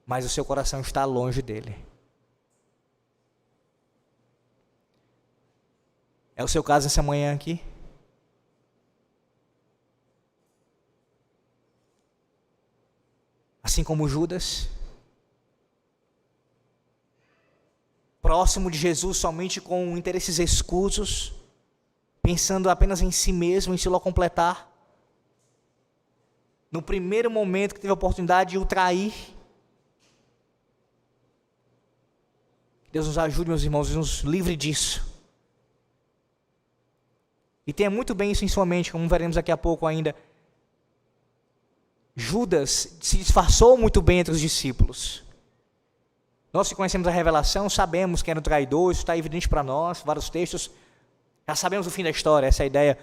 Speaker 1: mas o seu coração está longe dele. É o seu caso essa manhã aqui? Assim como Judas, próximo de Jesus somente com interesses escusos, pensando apenas em si mesmo, em se completar. No primeiro momento que teve a oportunidade de o trair. Deus nos ajude, meus irmãos, e nos livre disso. E tenha muito bem isso em sua mente, como veremos daqui a pouco ainda. Judas se disfarçou muito bem entre os discípulos. Nós que conhecemos a revelação, sabemos quem era o traidor, isso está evidente para nós, vários textos. Já sabemos o fim da história, essa é a ideia.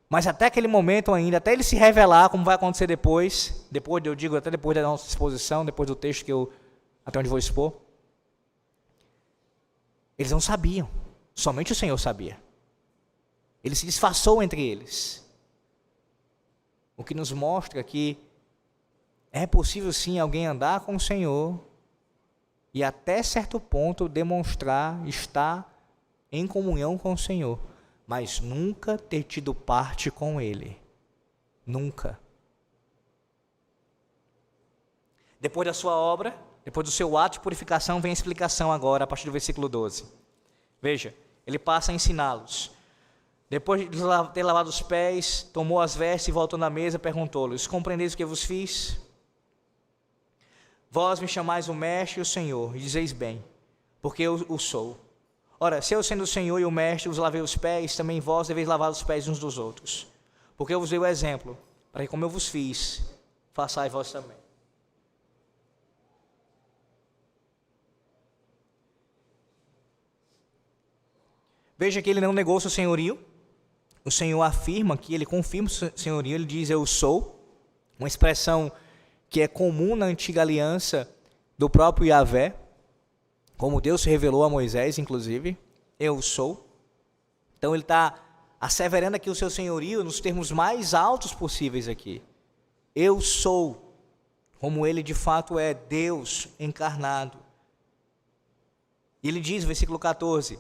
Speaker 1: Mas até aquele momento ainda, até ele se revelar, como vai acontecer depois, eu digo até depois da nossa exposição, depois do texto até onde vou expor, eles não sabiam, somente o Senhor sabia. Ele se disfarçou entre eles. O que nos mostra que é possível sim alguém andar com o Senhor e até certo ponto demonstrar estar em comunhão com o Senhor, mas nunca ter tido parte com Ele. Nunca. Depois da sua obra, depois do seu ato de purificação, vem a explicação agora, a partir do versículo 12. Veja, ele passa a ensiná-los. Depois de ter lavado os pés, tomou as vestes e voltou na mesa, perguntou-lhes: compreendeis o que vos fiz? Vós me chamais o mestre e o Senhor, e dizeis bem, porque eu o sou. Ora, se eu sendo o Senhor e o mestre vos lavei os pés, também vós deveis lavar os pés uns dos outros. Porque eu vos dei o exemplo, para que como eu vos fiz, façais vós também. Veja que ele não negou seu senhorio. O Senhor afirma que ele confirma o seu senhorio, ele diz eu sou, uma expressão que é comum na antiga aliança do próprio Yahvé, como Deus se revelou a Moisés, inclusive, eu sou. Então ele está asseverando aqui o seu senhorio nos termos mais altos possíveis aqui. Eu sou, como ele de fato é, Deus encarnado. E ele diz, versículo 14,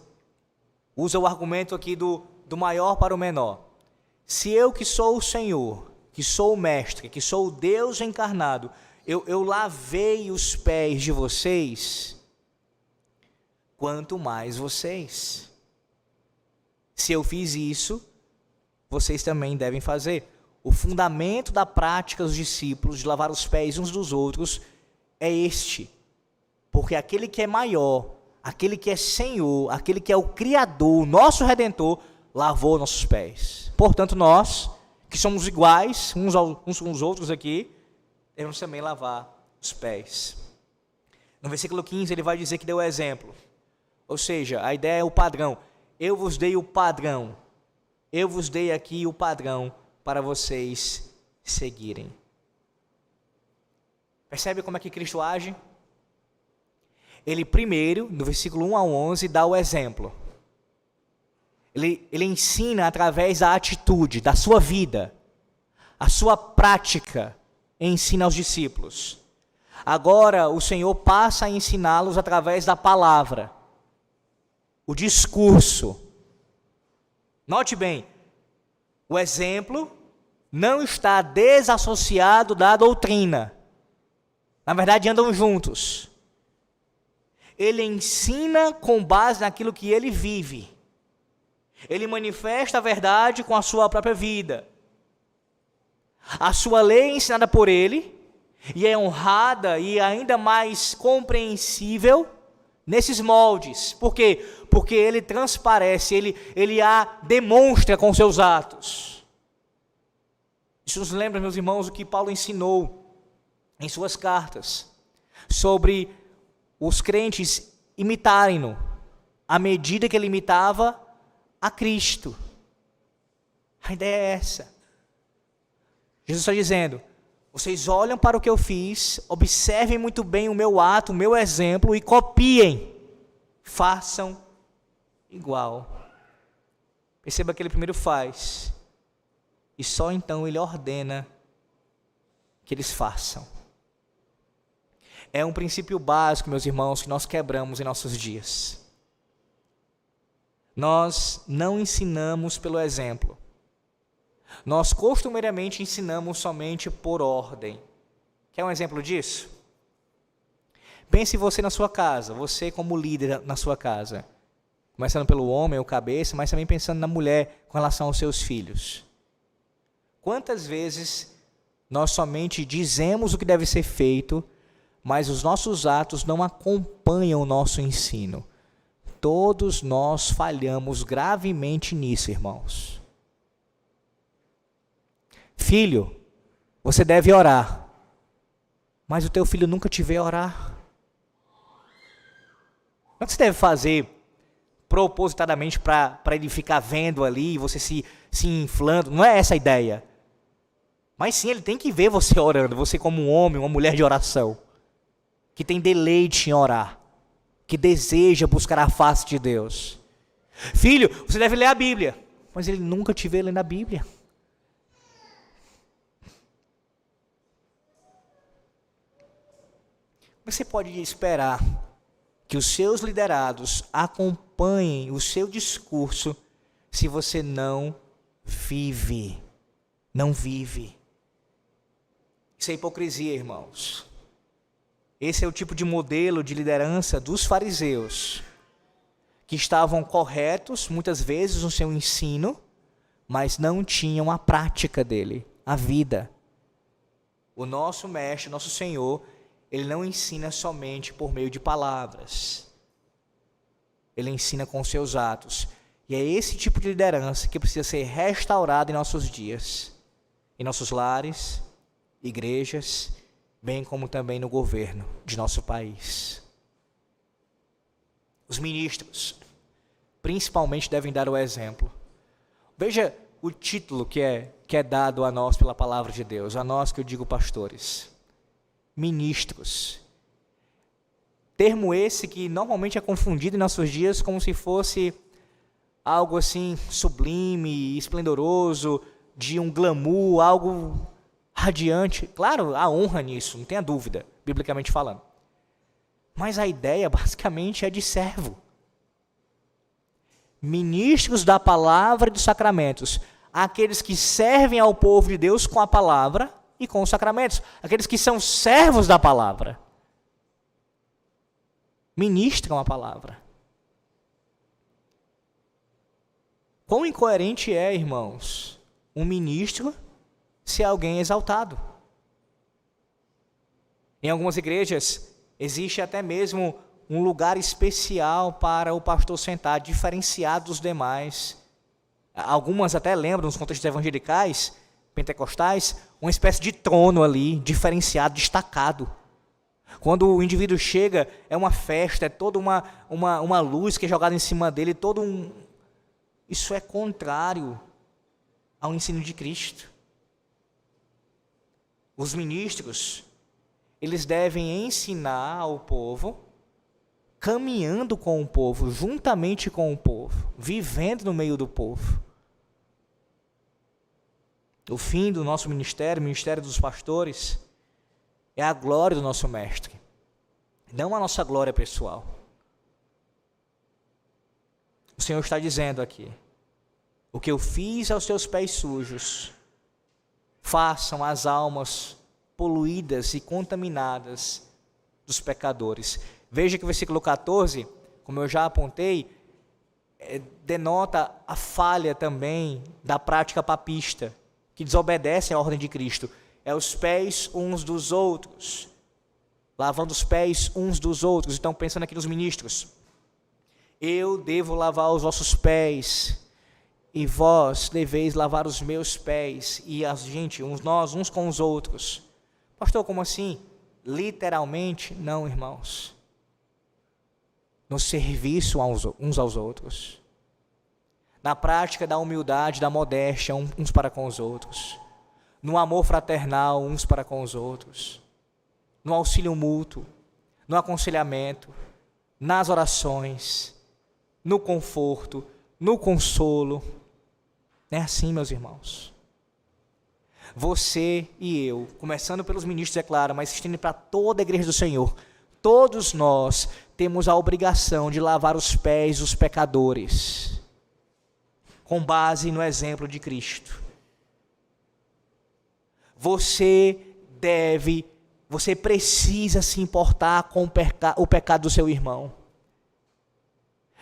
Speaker 1: usa o argumento aqui do maior para o menor. Se eu que sou o Senhor, que sou o mestre, que sou o Deus encarnado, eu lavei os pés de vocês, quanto mais vocês. Se eu fiz isso, vocês também devem fazer. O fundamento da prática dos discípulos de lavar os pés uns dos outros é este. Porque aquele que é maior, aquele que é Senhor, aquele que é o Criador, o nosso Redentor, lavou nossos pés. Portanto, nós, que somos iguais uns com os outros aqui, devemos também lavar os pés. No versículo 15, ele vai dizer que deu o exemplo. Ou seja, a ideia é o padrão. Eu vos dei o padrão. Eu vos dei aqui o padrão para vocês seguirem. Percebe como é que Cristo age? Ele primeiro, no versículo 1 ao 11, dá o exemplo. Ele ensina através da atitude, da sua vida, a sua prática, ensina aos discípulos. Agora o Senhor passa a ensiná-los através da palavra, o discurso. Note bem, o exemplo não está desassociado da doutrina. Na verdade, andam juntos. Ele ensina com base naquilo que ele vive. Ele manifesta a verdade com a sua própria vida. A sua lei é ensinada por ele e é honrada e ainda mais compreensível nesses moldes. Por quê? Porque ele transparece, ele a demonstra com seus atos. Isso nos lembra, meus irmãos, o que Paulo ensinou em suas cartas sobre os crentes imitarem-no à medida que ele imitava a Cristo. A ideia é essa. Jesus está dizendo: vocês olham para o que eu fiz, observem muito bem o meu ato, o meu exemplo e copiem. Façam igual. Perceba que ele primeiro faz e só então ele ordena que eles façam. É um princípio básico, meus irmãos, que nós quebramos em nossos dias. Nós não ensinamos pelo exemplo. Nós costumeiramente ensinamos somente por ordem. Quer um exemplo disso? Pense você na sua casa, você como líder na sua casa. Começando pelo homem, o cabeça, mas também pensando na mulher com relação aos seus filhos. Quantas vezes nós somente dizemos o que deve ser feito, mas os nossos atos não acompanham o nosso ensino? Todos nós falhamos gravemente nisso, irmãos. Filho, você deve orar, mas o teu filho nunca te vê orar. Não é que você deve fazer propositadamente para ele ficar vendo ali e você se inflando, não é essa a ideia. Mas sim, ele tem que ver você orando, você como um homem, uma mulher de oração, que tem deleite em orar, que deseja buscar a face de Deus. Filho, você deve ler a Bíblia, mas ele nunca te vê lendo a Bíblia. Você pode esperar que os seus liderados acompanhem o seu discurso se você não vive. Não vive. Isso é hipocrisia, irmãos. Esse é o tipo de modelo de liderança dos fariseus, que estavam corretos, muitas vezes, no seu ensino, mas não tinham a prática dele, a vida. O nosso mestre, nosso Senhor, ele não ensina somente por meio de palavras. Ele ensina com seus atos. E é esse tipo de liderança que precisa ser restaurado em nossos dias, em nossos lares, igrejas, bem como também no governo de nosso país. Os ministros, principalmente, devem dar o exemplo. Veja o título que é dado a nós pela palavra de Deus, a nós que eu digo pastores. Ministros. Termo esse que normalmente é confundido em nossos dias como se fosse algo assim sublime, esplendoroso, de um glamour, algo radiante. Claro, há honra nisso, não tenha dúvida, biblicamente falando. Mas a ideia basicamente é de servo. Ministros da palavra e dos sacramentos, aqueles que servem ao povo de Deus com a palavra e com os sacramentos, aqueles que são servos da palavra, ministram a palavra. Quão incoerente é, irmãos, um ministro ser alguém exaltado? Em algumas igrejas existe até mesmo um lugar especial para o pastor sentar, diferenciado dos demais. Algumas até lembram, nos contextos evangelicais, pentecostais, uma espécie de trono ali, diferenciado, destacado. Quando o indivíduo chega, é uma festa, é toda uma luz que é jogada em cima dele, Isso é contrário ao ensino de Cristo. Os ministros, eles devem ensinar ao povo, caminhando com o povo, juntamente com o povo, vivendo no meio do povo. O fim do nosso ministério, o ministério dos pastores, é a glória do nosso mestre, não a nossa glória pessoal. O Senhor está dizendo aqui: o que eu fiz aos teus pés sujos, façam as almas poluídas e contaminadas dos pecadores. Veja que o versículo 14, como eu já apontei, denota a falha também da prática papista, que desobedece à ordem de Cristo. É os pés uns dos outros, lavando os pés uns dos outros. Então, pensando aqui nos ministros, eu devo lavar os vossos pés, e vós deveis lavar os meus pés, e a gente, nós uns com os outros. Pastor, como assim? Literalmente, não, irmãos. No serviço uns aos outros. Na prática da humildade, da modéstia, uns para com os outros. No amor fraternal, uns para com os outros. No auxílio mútuo, no aconselhamento, nas orações, no conforto, no consolo. É assim, meus irmãos. Você e eu, começando pelos ministros, é claro, mas estendendo para toda a igreja do Senhor, todos nós temos a obrigação de lavar os pés dos pecadores, com base no exemplo de Cristo. Você precisa se importar com o pecado do seu irmão.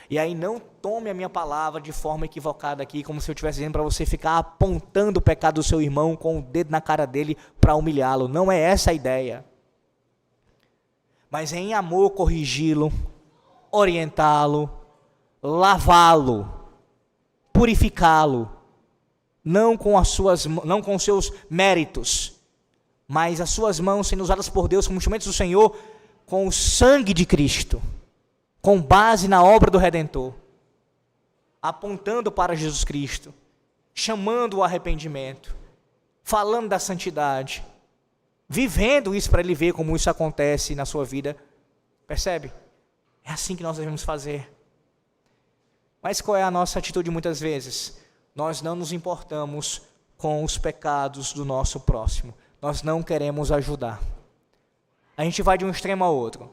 Speaker 1: E aí não tome a minha palavra de forma equivocada aqui, como se eu estivesse dizendo para você ficar apontando o pecado do seu irmão com o dedo na cara dele para humilhá-lo. Não é essa a ideia. Mas é em amor corrigi-lo, orientá-lo, lavá-lo, purificá-lo, não com os seus méritos, mas as suas mãos sendo usadas por Deus como instrumentos do Senhor, com o sangue de Cristo, com base na obra do Redentor, apontando para Jesus Cristo, chamando o arrependimento, falando da santidade, vivendo isso para ele ver como isso acontece na sua vida. Percebe? É assim que nós devemos fazer. Mas qual é a nossa atitude muitas vezes? Nós não nos importamos com os pecados do nosso próximo. Nós não queremos ajudar. A gente vai de um extremo ao outro.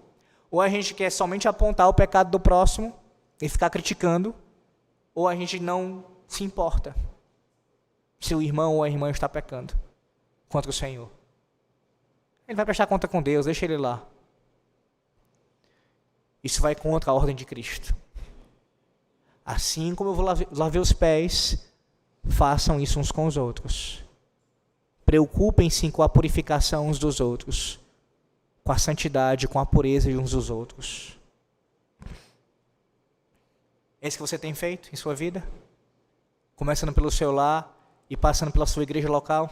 Speaker 1: Ou a gente quer somente apontar o pecado do próximo e ficar criticando, ou a gente não se importa se o irmão ou a irmã está pecando contra o Senhor. Ele vai prestar conta com Deus, deixa ele lá. Isso vai contra a ordem de Cristo. Assim como eu vou lavar os pés, façam isso uns com os outros. Preocupem-se com a purificação uns dos outros, com a santidade, com a pureza de uns dos outros. É isso que você tem feito em sua vida? Começando pelo seu lar e passando pela sua igreja local?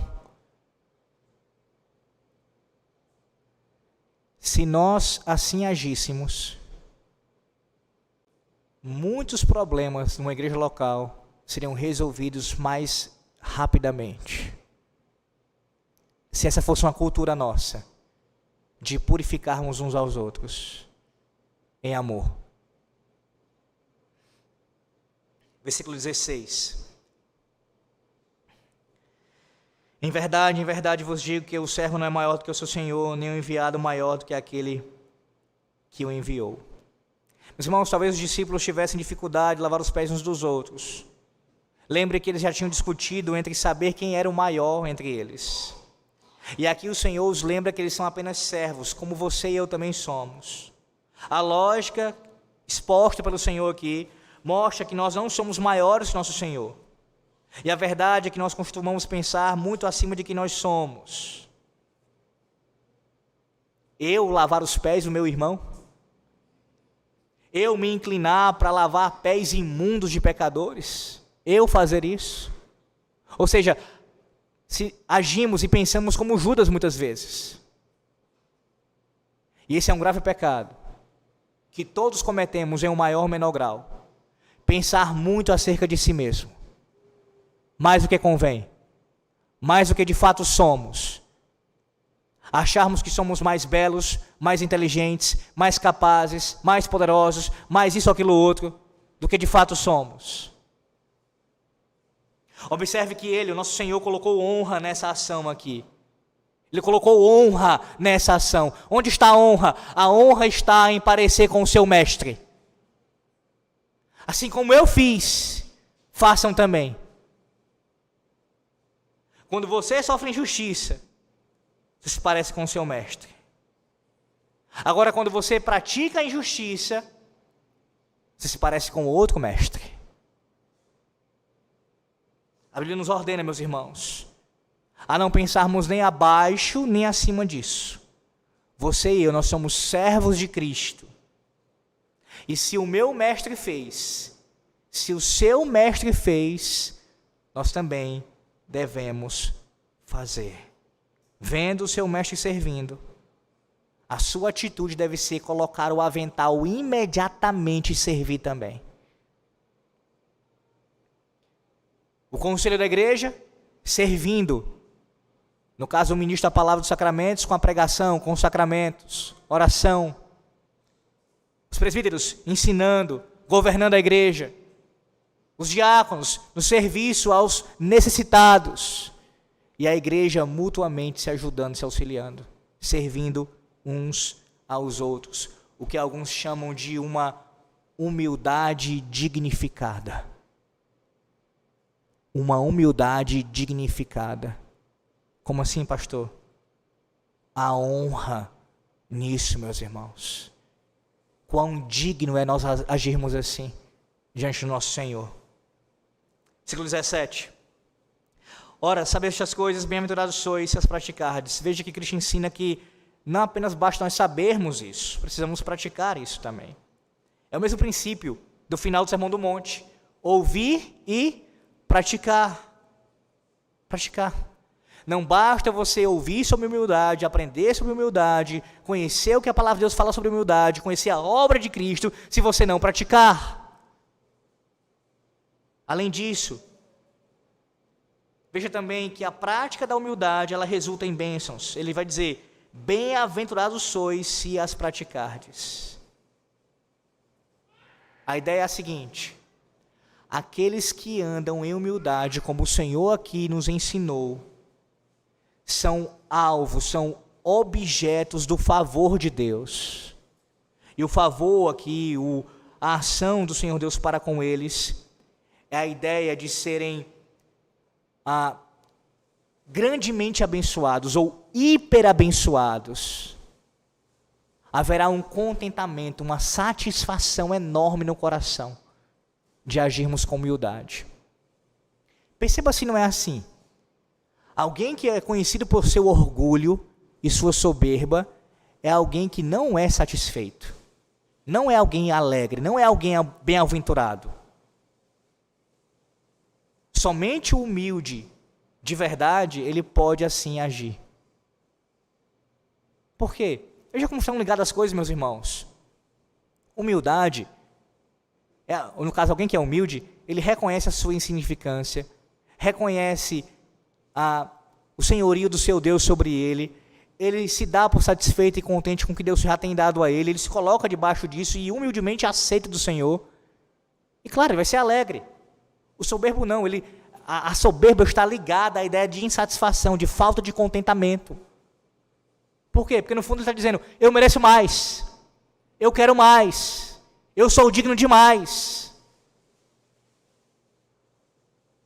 Speaker 1: Se nós assim agíssemos, muitos problemas numa igreja local seriam resolvidos mais rapidamente. Se essa fosse uma cultura nossa, de purificarmos uns aos outros em amor. Versículo 16. Em verdade vos digo que o servo não é maior do que o seu senhor, nem o enviado maior do que aquele que o enviou. Meus irmãos, talvez os discípulos tivessem dificuldade de lavar os pés uns dos outros. Lembre que eles já tinham discutido entre saber quem era o maior entre eles. E aqui o Senhor os lembra que eles são apenas servos, como você e eu também somos. A lógica exposta pelo Senhor aqui mostra que nós não somos maiores que nosso Senhor. E a verdade é que nós costumamos pensar muito acima de que nós somos. Eu lavar os pés do meu irmão? Eu me inclinar para lavar pés imundos de pecadores? Eu fazer isso? Ou seja, se agimos e pensamos como Judas muitas vezes. E esse é um grave pecado, que todos cometemos em um maior ou menor grau. Pensar muito acerca de si mesmo. Mais do que convém. Mais do que de fato somos. Acharmos que somos mais belos, mais inteligentes, mais capazes, mais poderosos, mais isso ou aquilo outro, do que de fato somos. Observe que ele, o nosso Senhor, colocou honra nessa ação aqui. Ele colocou honra nessa ação. Onde está a honra? A honra está em parecer com o seu mestre. Assim como eu fiz, façam também. Quando você sofre injustiça, você se parece com o seu mestre. Agora, quando você pratica a injustiça, você se parece com outro mestre. A Bíblia nos ordena, meus irmãos, a não pensarmos nem abaixo nem acima disso. Você e eu, nós somos servos de Cristo. E se o meu mestre fez, se o seu mestre fez, nós também devemos fazer. Vendo o seu mestre servindo, a sua atitude deve ser colocar o avental imediatamente e servir também. O conselho da igreja, servindo. No caso, o ministro da palavra dos sacramentos, com a pregação, com os sacramentos, oração. Os presbíteros ensinando, governando a igreja. Os diáconos no serviço aos necessitados. E a igreja mutuamente se ajudando, se auxiliando, servindo uns aos outros. O que alguns chamam de uma humildade dignificada. Uma humildade dignificada. Como assim, pastor? A honra nisso, meus irmãos. Quão digno é nós agirmos assim diante do nosso Senhor. Versículo 17. Ora, sabe estas coisas, bem-aventurados sois se as praticardes. Veja que Cristo ensina que não apenas basta nós sabermos isso, precisamos praticar isso também. É o mesmo princípio do final do Sermão do Monte. Ouvir e praticar. Praticar. Não basta você ouvir sobre humildade, aprender sobre humildade, conhecer o que a palavra de Deus fala sobre humildade, conhecer a obra de Cristo, se você não praticar. Além disso, veja também que a prática da humildade, ela resulta em bênçãos. Ele vai dizer, bem-aventurados sois se as praticardes. A ideia é a seguinte: aqueles que andam em humildade, como o Senhor aqui nos ensinou, são alvos, são objetos do favor de Deus. E o favor aqui, a ação do Senhor Deus para com eles, é a ideia de serem grandemente abençoados ou hiper abençoados. Haverá um contentamento, uma satisfação enorme no coração de agirmos com humildade. Perceba se não é assim. Alguém que é conhecido por seu orgulho e sua soberba é alguém que não é satisfeito. Não é alguém alegre, não é alguém bem-aventurado. Somente o humilde, de verdade, ele pode assim agir. Por quê? Veja como estão ligadas as coisas, meus irmãos. Humildade, no caso, alguém que é humilde, ele reconhece a sua insignificância, reconhece o senhorio do seu Deus sobre ele, ele se dá por satisfeito e contente com o que Deus já tem dado a ele se coloca debaixo disso e humildemente aceita do Senhor. E claro, ele vai ser alegre. O soberbo não, a soberba está ligada à ideia de insatisfação, de falta de contentamento. Por quê? Porque no fundo ele está dizendo, eu mereço mais, eu quero mais, eu sou digno de mais.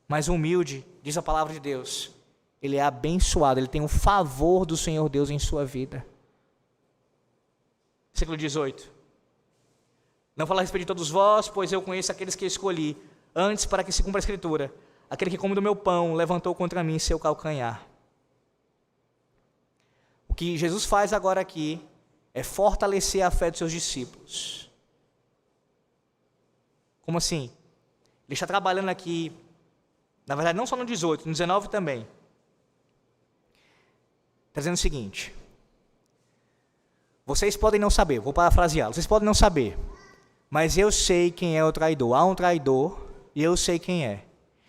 Speaker 1: Mas o humilde, diz a palavra de Deus, ele é abençoado, ele tem o favor do Senhor Deus em sua vida. Versículo 18. Não falo a respeito de todos vós, pois eu conheço aqueles que escolhi, antes para que se cumpra a Escritura. Aquele que come do meu pão levantou contra mim seu calcanhar. O que Jesus faz agora aqui é fortalecer a fé dos seus discípulos. Como assim? Ele está trabalhando aqui, na verdade não só no 18, no 19 também. Está dizendo o seguinte: vocês podem não saber, vou parafraseá-lo, vocês podem não saber, mas eu sei quem é o traidor. Há um traidor e eu sei quem é.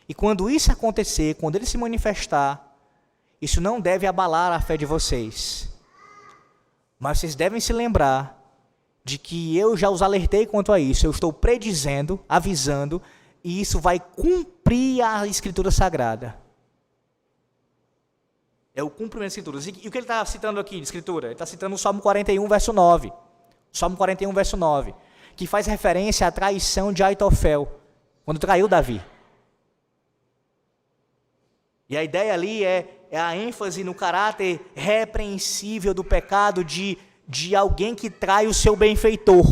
Speaker 1: E quando isso acontecer, quando ele se manifestar, isso não deve abalar a fé de vocês. Mas vocês devem se lembrar de que eu já os alertei quanto a isso. Eu estou predizendo, avisando, e isso vai cumprir a Escritura Sagrada. É o cumprimento das Escrituras. E o que ele está citando aqui de Escritura? Ele está citando o Salmo 41, verso 9. Salmo 41, verso 9. Que faz referência à traição de Aitofel, quando traiu Davi. E a ideia ali é a ênfase no caráter repreensível do pecado de alguém que trai o seu benfeitor.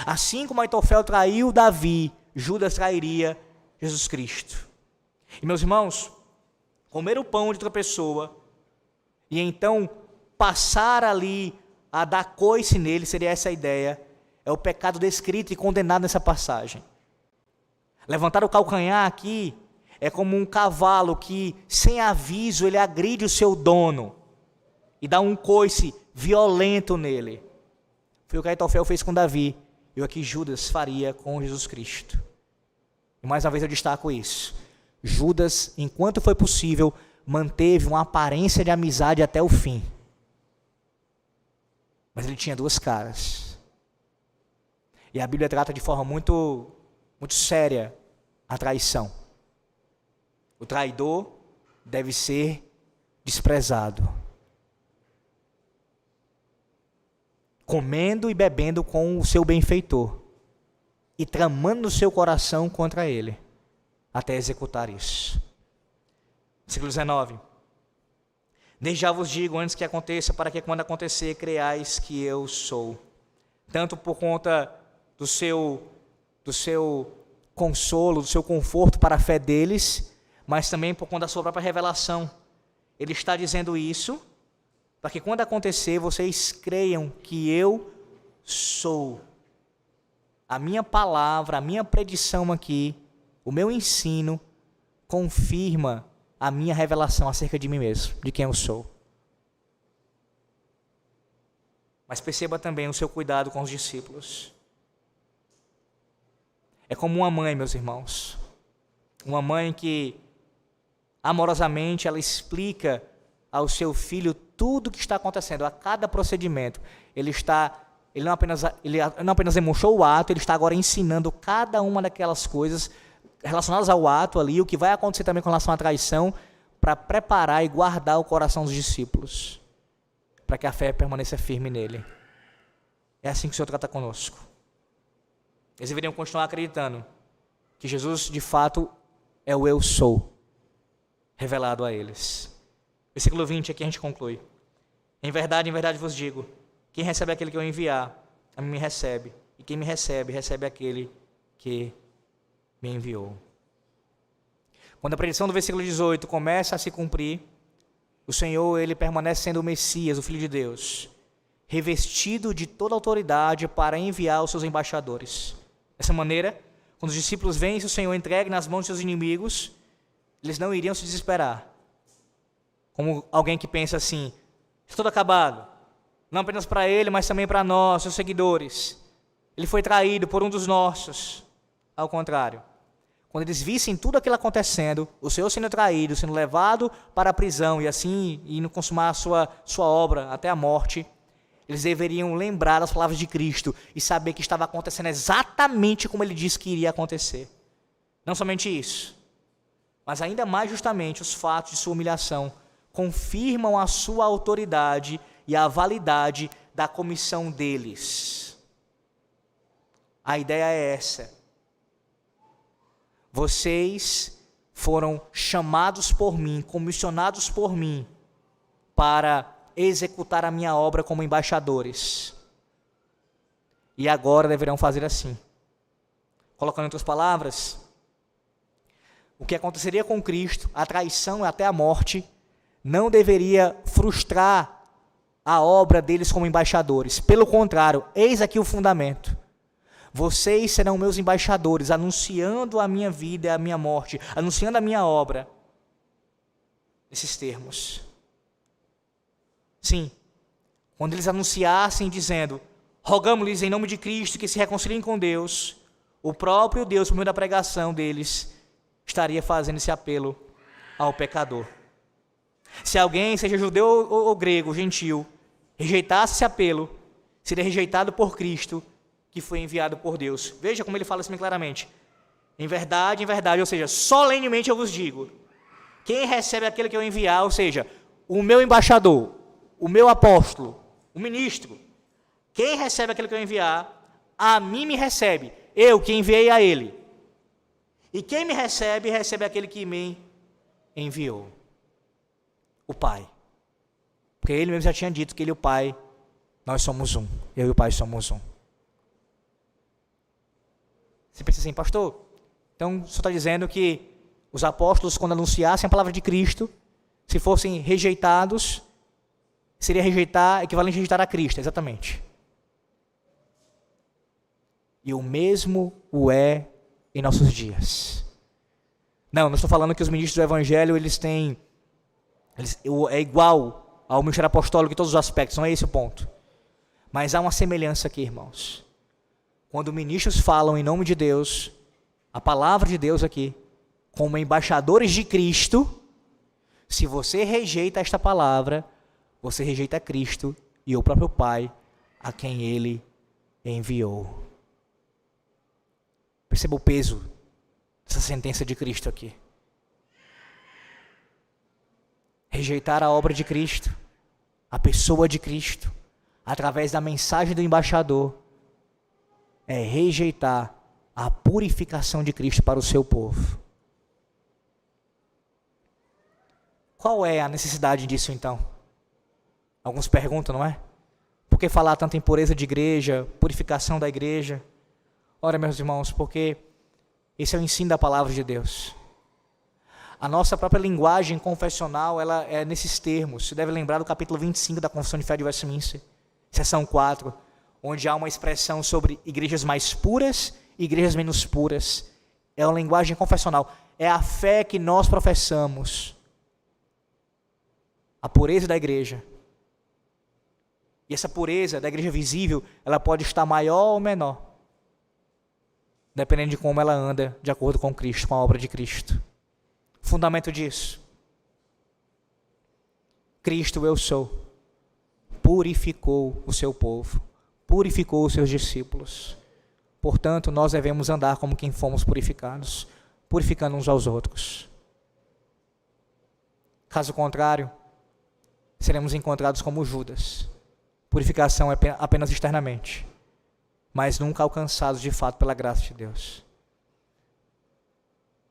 Speaker 1: Assim como Aitofel traiu Davi, Judas trairia Jesus Cristo. E meus irmãos, comer o pão de outra pessoa e então passar ali a dar coice nele, seria essa a ideia, é o pecado descrito e condenado nessa passagem. Levantar o calcanhar aqui é como um cavalo que, sem aviso, ele agride o seu dono e dá um coice violento nele. Foi o que Aitofel fez com Davi e o que Judas faria com Jesus Cristo. E mais uma vez eu destaco isso. Judas, enquanto foi possível, manteve uma aparência de amizade até o fim. Mas ele tinha duas caras. E a Bíblia trata de forma muito séria a traição. O traidor deve ser desprezado. Comendo e bebendo com o seu benfeitor. E tramando no seu coração contra ele. Até executar isso. Versículo 19. Desde já vos digo antes que aconteça, para que quando acontecer, creiais que eu sou. Tanto por conta do seu consolo, do seu conforto para a fé deles, mas também por conta da sua própria revelação. Ele está dizendo isso, para que quando acontecer, vocês creiam que eu sou. A minha palavra, a minha predição aqui, o meu ensino, confirma a minha revelação acerca de mim mesmo, de quem eu sou. Mas perceba também o seu cuidado com os discípulos. É como uma mãe, meus irmãos. Uma mãe que, amorosamente, ela explica ao seu filho tudo o que está acontecendo, a cada procedimento. Ele não apenas demonstrou o ato, ele está agora ensinando cada uma daquelas coisas relacionadas ao ato ali, o que vai acontecer também com relação à traição, para preparar e guardar o coração dos discípulos, para que a fé permaneça firme nele. É assim que o Senhor trata conosco. Eles deveriam continuar acreditando que Jesus, de fato, é o eu sou, revelado a eles. Versículo 20, aqui a gente conclui. Em verdade vos digo, quem recebe aquele que eu enviar, a mim me recebe. E quem me recebe, recebe aquele que me enviou. Quando a predição do versículo 18 começa a se cumprir, o Senhor, ele permanece sendo o Messias, o Filho de Deus, revestido de toda autoridade para enviar os seus embaixadores. Dessa maneira, quando os discípulos veem o Senhor entregue nas mãos de seus inimigos, eles não iriam se desesperar. Como alguém que pensa assim, está tudo acabado, não apenas para ele, mas também para nós, seus seguidores. Ele foi traído por um dos nossos. Ao contrário, quando eles vissem tudo aquilo acontecendo, o Senhor sendo traído, sendo levado para a prisão e assim indo consumar a sua obra até a morte, eles deveriam lembrar das palavras de Cristo e saber que estava acontecendo exatamente como ele disse que iria acontecer. Não somente isso, mas ainda mais justamente os fatos de sua humilhação confirmam a sua autoridade e a validade da comissão deles. A ideia é essa. Vocês foram chamados por mim, comissionados por mim, para executar a minha obra como embaixadores. E agora deverão fazer assim. Colocando em outras palavras, o que aconteceria com Cristo, a traição até a morte, não deveria frustrar a obra deles como embaixadores. Pelo contrário, eis aqui o fundamento. Vocês serão meus embaixadores, anunciando a minha vida e a minha morte, anunciando a minha obra. Nesses termos. Sim, quando eles anunciassem dizendo, rogamos-lhes em nome de Cristo que se reconciliem com Deus, o próprio Deus, por meio da pregação deles, estaria fazendo esse apelo ao pecador. Se alguém, seja judeu ou grego, gentil, rejeitasse esse apelo, seria rejeitado por Cristo, que foi enviado por Deus. Veja como ele fala assim bem claramente. Em verdade, ou seja, solenemente eu vos digo, quem recebe aquele que eu enviar, ou seja, o meu embaixador, o meu apóstolo, o ministro, quem recebe aquele que eu enviar, a mim me recebe, eu que enviei a ele. E quem me recebe, recebe aquele que me enviou. O Pai. Porque ele mesmo já tinha dito que ele e o Pai, nós somos um. Eu e o Pai somos um. Você pensa assim, pastor, então o senhor está dizendo que Os apóstolos, quando anunciassem a palavra de Cristo, se fossem rejeitados, seria equivalente a rejeitar a Cristo, exatamente. E o mesmo o é em nossos dias. Não estou falando que os ministros do Evangelho, é igual ao ministério apostólico em todos os aspectos, não é esse o ponto. Mas há uma semelhança aqui, irmãos. Quando ministros falam em nome de Deus, a palavra de Deus aqui, como embaixadores de Cristo, se você rejeita esta palavra, você rejeita Cristo e o próprio Pai a quem Ele enviou. Perceba o peso dessa sentença de Cristo aqui. Rejeitar a obra de Cristo, a pessoa de Cristo, através da mensagem do embaixador, é rejeitar a purificação de Cristo para o seu povo. Qual é a necessidade disso então? Alguns perguntam, não é? Por que falar tanto em pureza de igreja, purificação da igreja? Ora, meus irmãos, porque esse é o ensino da palavra de Deus. A nossa própria linguagem confessional, ela é nesses termos. Você deve lembrar do capítulo 25 da Confissão de Fé de Westminster, seção 4, onde há uma expressão sobre igrejas mais puras e igrejas menos puras. É uma linguagem confessional. É a fé que nós professamos. A pureza da igreja. E essa pureza da igreja visível, ela pode estar maior ou menor, dependendo de como ela anda de acordo com Cristo, com a obra de Cristo. Fundamento disso: Cristo, eu sou, purificou o seu povo, purificou os seus discípulos. Portanto, nós devemos andar como quem fomos purificados, purificando uns aos outros. Caso contrário, seremos encontrados como Judas. Purificação é apenas externamente, mas nunca alcançados de fato pela graça de Deus.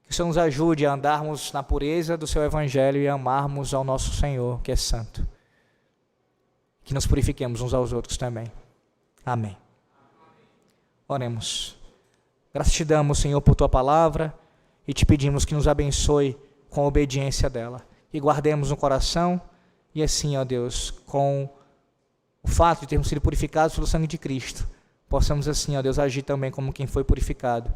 Speaker 1: Que o Senhor nos ajude a andarmos na pureza do seu Evangelho e a amarmos ao nosso Senhor, que é santo. Que nos purifiquemos uns aos outros também. Amém. Oremos. Graças te damos, Senhor, por tua palavra e te pedimos que nos abençoe com a obediência dela. E guardemos no coração e assim, ó Deus, com o fato de termos sido purificados pelo sangue de Cristo, possamos assim, ó Deus, agir também como quem foi purificado.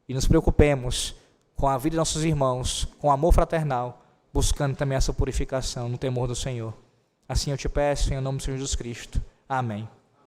Speaker 1: E nos preocupemos com a vida de nossos irmãos, com amor fraternal, buscando também essa purificação no temor do Senhor. Assim eu te peço, em nome do Senhor Jesus Cristo. Amém.